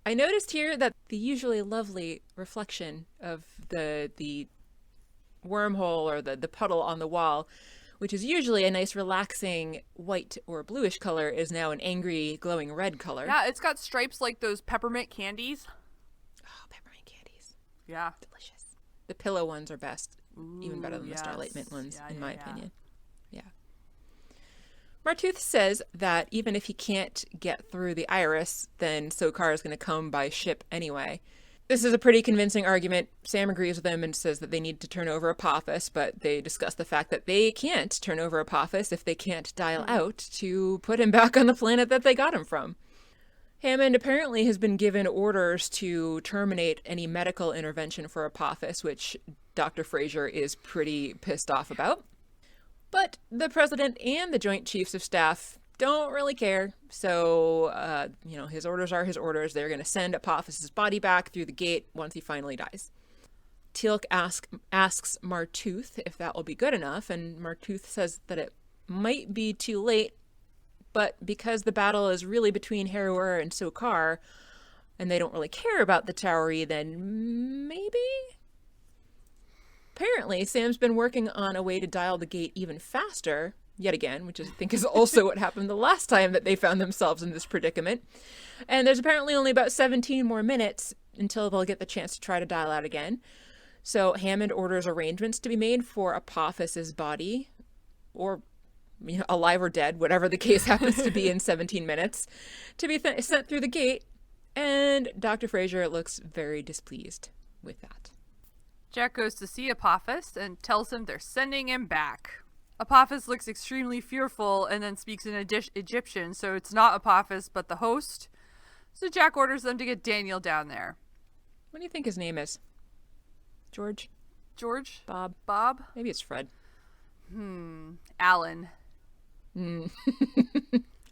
I noticed here that the usually lovely reflection of the wormhole or the puddle on the wall, which is usually a nice relaxing white or bluish color, is now an angry glowing red color. Yeah, it's got stripes like those peppermint candies. Oh, peppermint candies. Yeah. Delicious. The pillow ones are best. Even better than yes. the Starlight Mint ones, Yeah, in yeah, my yeah. opinion. Yeah. Martooth says that even if he can't get through the iris, then Sokar is going to come by ship anyway. This is a pretty convincing argument. Sam agrees with him and says that they need to turn over Apophis, but they discuss the fact that they can't turn over Apophis if they can't dial out to put him back on the planet that they got him from. Hammond apparently has been given orders to terminate any medical intervention for Apophis, which Dr. Fraser is pretty pissed off about. But the president and the Joint Chiefs of Staff don't really care. So, his orders are his orders. They're going to send Apophis's body back through the gate once he finally dies. Teal'c asks Martooth if that will be good enough, and Martooth says that it might be too late, but because the battle is really between Harrower and Sokar, and they don't really care about the Towery, then maybe? Apparently, Sam's been working on a way to dial the gate even faster, yet again, which I think is also what happened the last time that they found themselves in this predicament. And there's apparently only about 17 more minutes until they'll get the chance to try to dial out again. So Hammond orders arrangements to be made for Apophis's body, or alive or dead, whatever the case happens to be in 17 minutes, to be sent through the gate. And Dr. Fraser looks very displeased with that. Jack goes to see Apophis and tells him they're sending him back. Apophis looks extremely fearful and then speaks in Egyptian, so it's not Apophis but the host. So Jack orders them to get Daniel down there. What do you think his name is? George? George? Bob? Bob? Maybe it's Fred. Alan.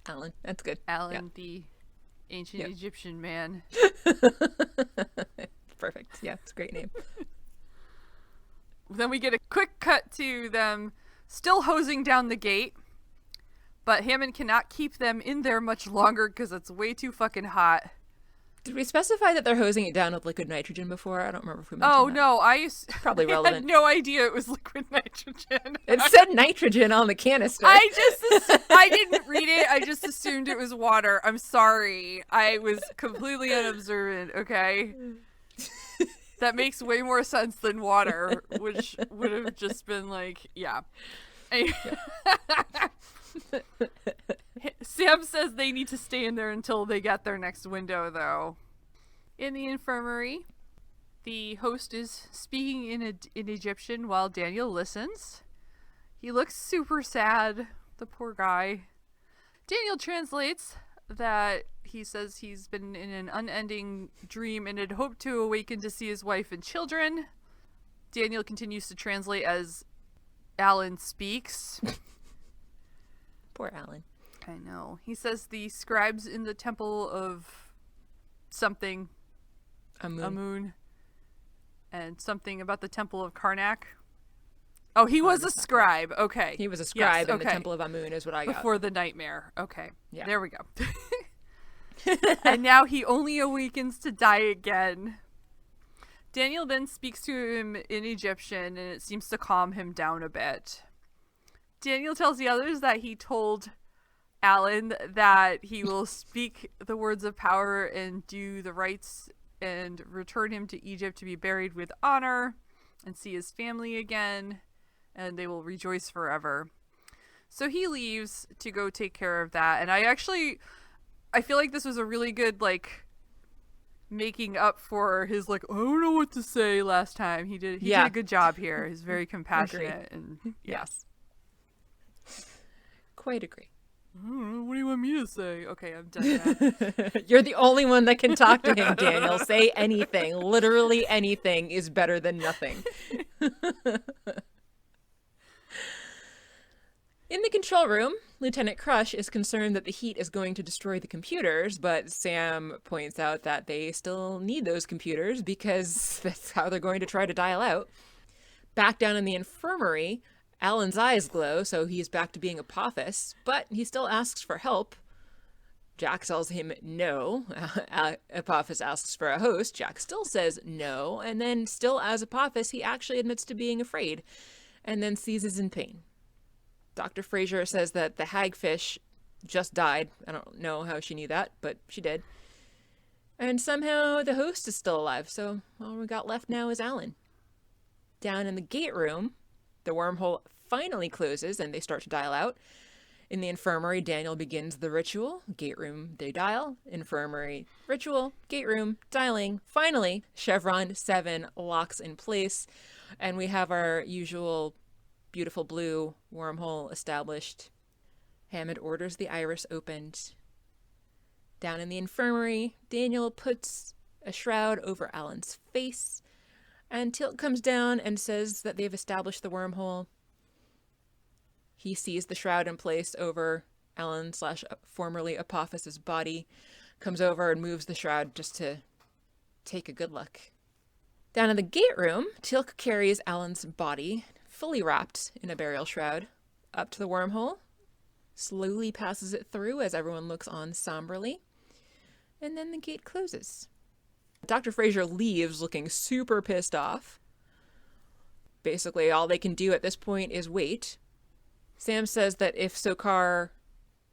Alan. That's good. Alan, the ancient Egyptian man. Perfect. Yeah, it's a great name. Then we get a quick cut to them still hosing down the gate, but Hammond cannot keep them in there much longer because it's way too fucking hot. Did we specify that they're hosing it down with liquid nitrogen before? I don't remember if we mentioned Oh, that. no, Probably I had relevant. no idea it was liquid nitrogen. It said nitrogen on the canister. I didn't read it. I just assumed it was water. I'm sorry. I was completely unobservant, okay? That makes way more sense than water, which would have just been like, yeah. Sam says they need to stay in there until they get their next window, though. In the infirmary, the host is speaking in Egyptian while Daniel listens. He looks super sad, the poor guy. Daniel translates that he says he's been in an unending dream and had hoped to awaken to see his wife and children. Daniel continues to translate as Alan speaks. Poor Alan. I know. He says the scribes in the temple of something, Amun, and something about the temple of Karnak. Oh, he was a scribe. Okay. He was a scribe Yes, in the temple of Amun is what I got. Before the nightmare. Okay. Yeah. There we go. And now he only awakens to die again. Daniel then speaks to him in Egyptian, and it seems to calm him down a bit. Daniel tells the others that he told Alan that he will speak the words of power and do the rites and return him to Egypt to be buried with honor and see his family again, and they will rejoice forever. So he leaves to go take care of that, and I feel like this was a really good, like, making up for his, like, I don't know what to say last time. He did a good job here. He's very compassionate, and yes. Quite agree. I don't know, what do you want me to say? Okay, I'm done now. You're the only one that can talk to him, Daniel. Say anything. Literally anything is better than nothing. In the control room, Lieutenant Crush is concerned that the heat is going to destroy the computers, but Sam points out that they still need those computers because that's how they're going to try to dial out. Back down in the infirmary, Alan's eyes glow, so he's back to being Apophis, but he still asks for help. Jack tells him no. Apophis asks for a host. Jack still says no, and then still as Apophis, he actually admits to being afraid, and then seizes in pain. Dr. Fraser says that the hagfish just died. I don't know how she knew that, but she did. And somehow the host is still alive, so all we got left now is Alan. Down in the gate room, the wormhole finally closes and they start to dial out. In the infirmary, Daniel begins the ritual. Gate room, they dial. Infirmary, ritual, gate room, dialing. Finally, Chevron 7 locks in place, and we have our usual beautiful blue wormhole established. Hammond orders the iris opened. Down in the infirmary, Daniel puts a shroud over Alan's face, and Teal'c comes down and says that they've established the wormhole. He sees the shroud in place over Alan / formerly Apophis's body, comes over and moves the shroud just to take a good look. Down in the gate room, Teal'c carries Alan's body, fully wrapped in a burial shroud, up to the wormhole, slowly passes it through as everyone looks on somberly, and then the gate closes. Dr. Fraser leaves looking super pissed off. Basically, all they can do at this point is wait. Sam says that if Sokar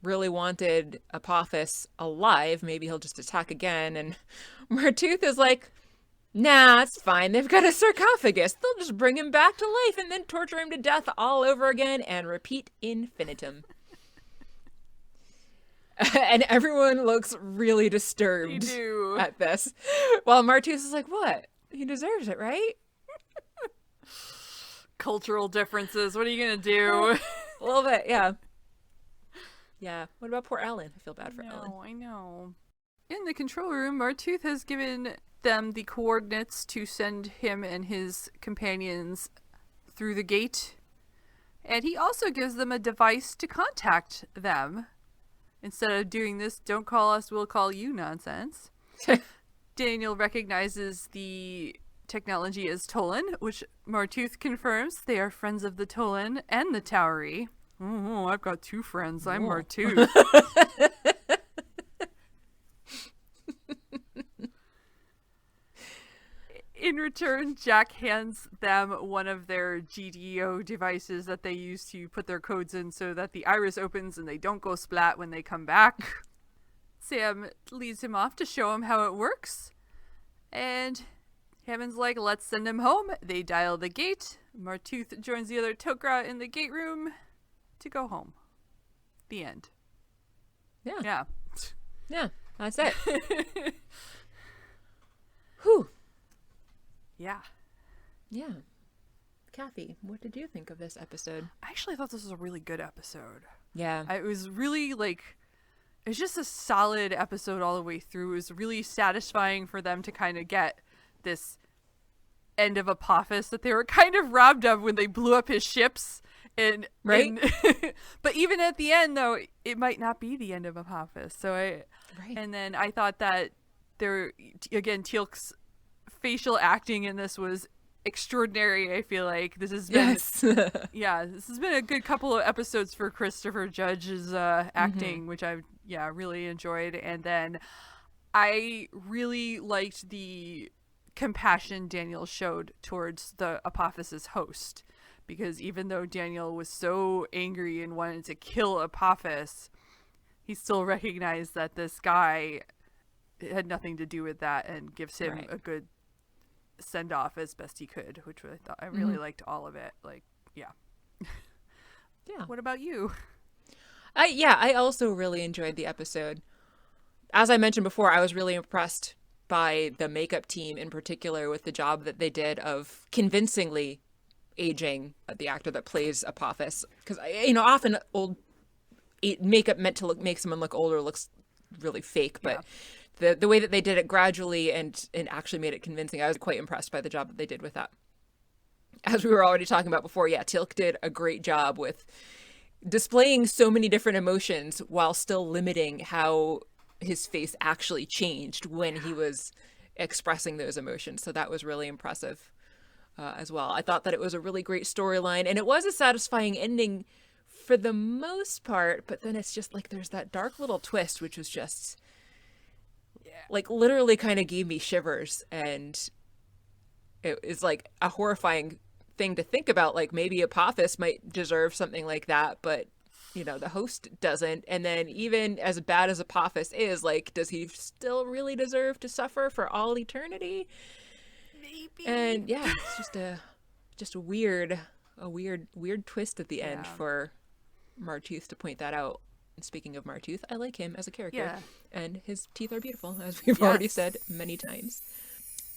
really wanted Apophis alive, maybe he'll just attack again, and Martooth is like, nah, it's fine. They've got a sarcophagus. They'll just bring him back to life and then torture him to death all over again and repeat infinitum. And everyone looks really disturbed at this. While Martooth is like, what? He deserves it, right? Cultural differences. What are you going to do? A little bit, yeah. Yeah. What about poor Alan? I feel bad for Alan. I know. In the control room, Martooth has given them the coordinates to send him and his companions through the gate. And he also gives them a device to contact them. Instead of doing this, don't call us, we'll call you nonsense. Daniel recognizes the technology as Tolan, which Martooth confirms they are friends of the Tolan and the Tauri. Oh, I've got two friends. I'm Martooth. return, Jack hands them one of their GDO devices that they use to put their codes in so that the iris opens and they don't go splat when they come back. Sam leads him off to show him how it works. And Hammond's like, let's send him home. They dial the gate. Martooth joins the other Tok'ra in the gate room to go home. The end. Yeah. Yeah. That's it. Whew. Yeah. Yeah. Kathy, what did you think of this episode? I actually thought this was a really good episode. Yeah. It was really it was just a solid episode all the way through. It was really satisfying for them to kind of get this end of Apophis that they were kind of robbed of when they blew up his ships. Right. But even at the end, though, it might not be the end of Apophis. And then I thought that Teal'c's facial acting in this was extraordinary. I feel like this has been this has been a good couple of episodes for Christopher Judge's acting, which I've really enjoyed. And then I really liked the compassion Daniel showed towards the Apophis's host, because even though Daniel was so angry and wanted to kill Apophis, he still recognized that this guy had nothing to do with that and gives him a good send off as best he could, which I thought I really liked all of it. Yeah. What about you? I also really enjoyed the episode. As I mentioned before, I was really impressed by the makeup team in particular with the job that they did of convincingly aging the actor that plays Apophis, because often old makeup meant to make someone look older looks really fake, but the way that they did it gradually and actually made it convincing, I was quite impressed by the job that they did with that. As we were already talking about before, Teal'c did a great job with displaying so many different emotions while still limiting how his face actually changed when he was expressing those emotions. So that was really impressive as well. I thought that it was a really great storyline, and it was a satisfying ending for the most part, but then it's just there's that dark little twist, which was just literally kind of gave me shivers, and it is a horrifying thing to think about. Maybe Apophis might deserve something like that, but the host doesn't. And then even as bad as Apophis is, does he still really deserve to suffer for all eternity? Maybe. And it's just a weird twist at the end for Martooth to point that out. And speaking of Martooth, I like him as a character, and his teeth are beautiful, as we've already said many times.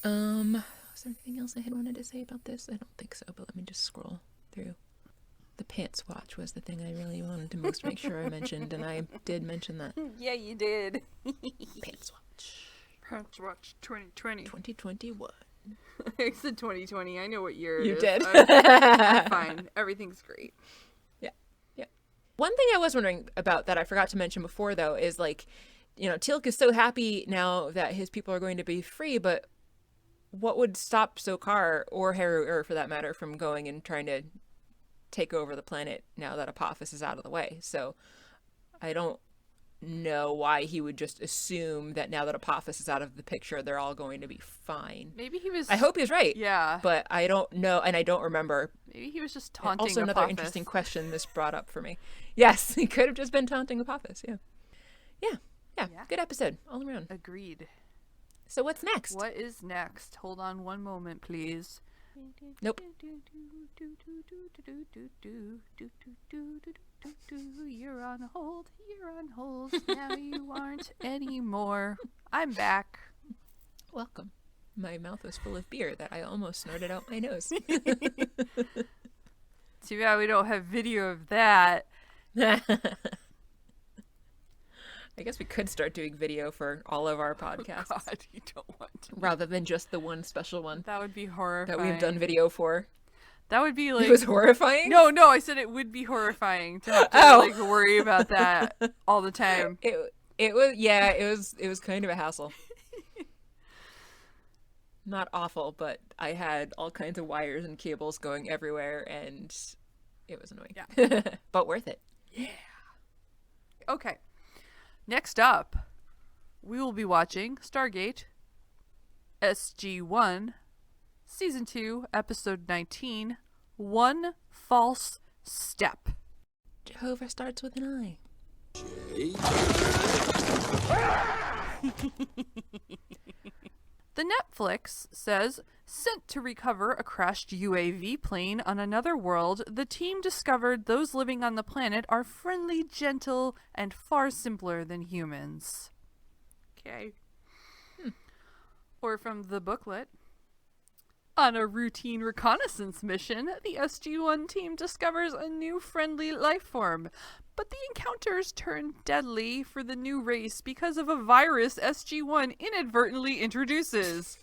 Was there anything else I had wanted to say about this? I don't think so, but let me just scroll through. The pants watch was the thing I really wanted to most make sure I mentioned, and I did mention that. Yeah, you did. Pants watch. Pants watch 2020. 2021. I said 2020. I know what year it you is. did. I'm fine. Everything's great. Yeah. One thing I was wondering about that I forgot to mention before, though, is Teal'c is so happy now that his people are going to be free, but what would stop Sokar or Heru, for that matter, from going and trying to take over the planet now that Apophis is out of the way? So I don't know why he would just assume that now that Apophis is out of the picture, they're all going to be fine. Maybe he was... I hope he's right. Yeah. But I don't know, and I don't remember. Maybe he was just taunting Also, another Apophis. interesting question this brought up for me. Yes, he could have just been taunting Apophis, Yeah. Good episode all around. Agreed. So what's next? What is next? Hold on one moment, please. Nope. You're on hold. You're on hold. Now you aren't anymore. I'm back. Welcome. My mouth was full of beer that I almost snorted out my nose. Too bad we don't have video of that. I guess we could start doing video for all of our podcasts. Oh God, you don't want to. Rather than just the one special one That would be horrifying. that we've done video for. That would be It was horrifying? No, I said it would be horrifying to have to worry about that all the time. It was kind of a hassle. Not awful, but I had all kinds of wires and cables going everywhere, and it was annoying. Yeah. But worth it. Yeah. Okay. Next up, we will be watching Stargate SG-1 Season 2, Episode 19, One False Step. Jehovah starts with an I. The Netflix says, sent to recover a crashed UAV plane on another world, the team discovered those living on the planet are friendly, gentle, and far simpler than humans. Okay. Or from the booklet. On a routine reconnaissance mission, the SG-1 team discovers a new friendly life form, but the encounters turn deadly for the new race because of a virus SG-1 inadvertently introduces.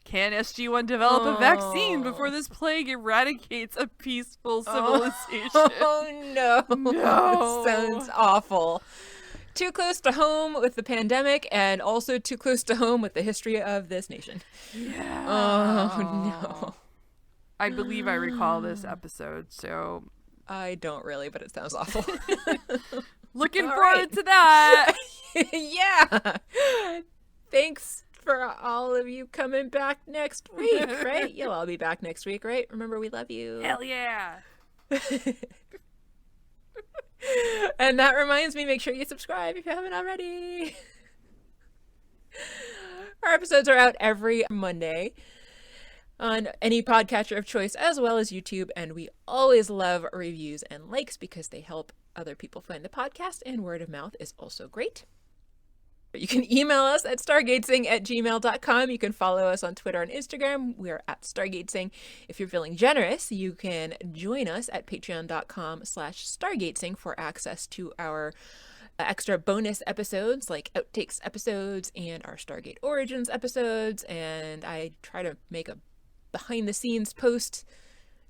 Can SG-1 develop a vaccine before this plague eradicates a peaceful civilization? Oh no. No. Sounds awful. Too close to home with the pandemic, and also too close to home with the history of this nation. Yeah. Oh no. I believe I recall this episode, so I don't really, but it sounds awful. looking All forward right. to that. Yeah. Thanks for all of you coming back next week, right? You'll all be back next week, right? Remember, we love you. Hell yeah. And that reminds me, make sure you subscribe if you haven't already. Our episodes are out every Monday on any podcatcher of choice, as well as YouTube, and we always love reviews and likes because they help other people find the podcast, and word of mouth is also great. You can email us at stargatezing@gmail.com. You can follow us on Twitter and Instagram. We are at Stargatezing. If you're feeling generous, you can join us at patreon.com/stargatezing for access to our extra bonus episodes like outtakes episodes and our Stargate Origins episodes. And I try to make a behind the scenes post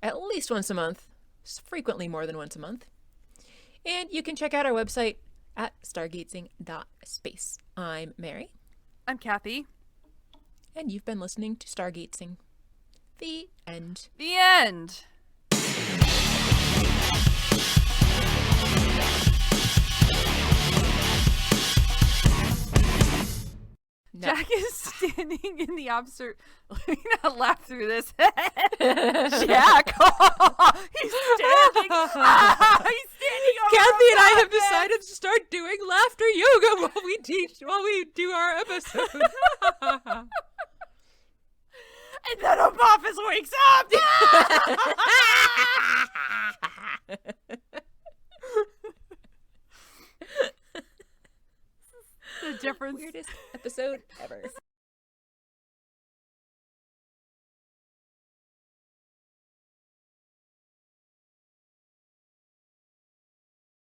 at least once a month, frequently more than once a month. And you can check out our website at stargatezing.space. I'm Mary. I'm Kathy. And you've been listening to Stargatezing. The end. The end. No. Jack is standing in the opposite. Let me not laugh through this. Jack! He's standing. He's standing over Kathy and I have Apophis. decided to start doing laughter yoga while we do our episode. And then Apophis wakes up. The difference. Weirdest episode ever.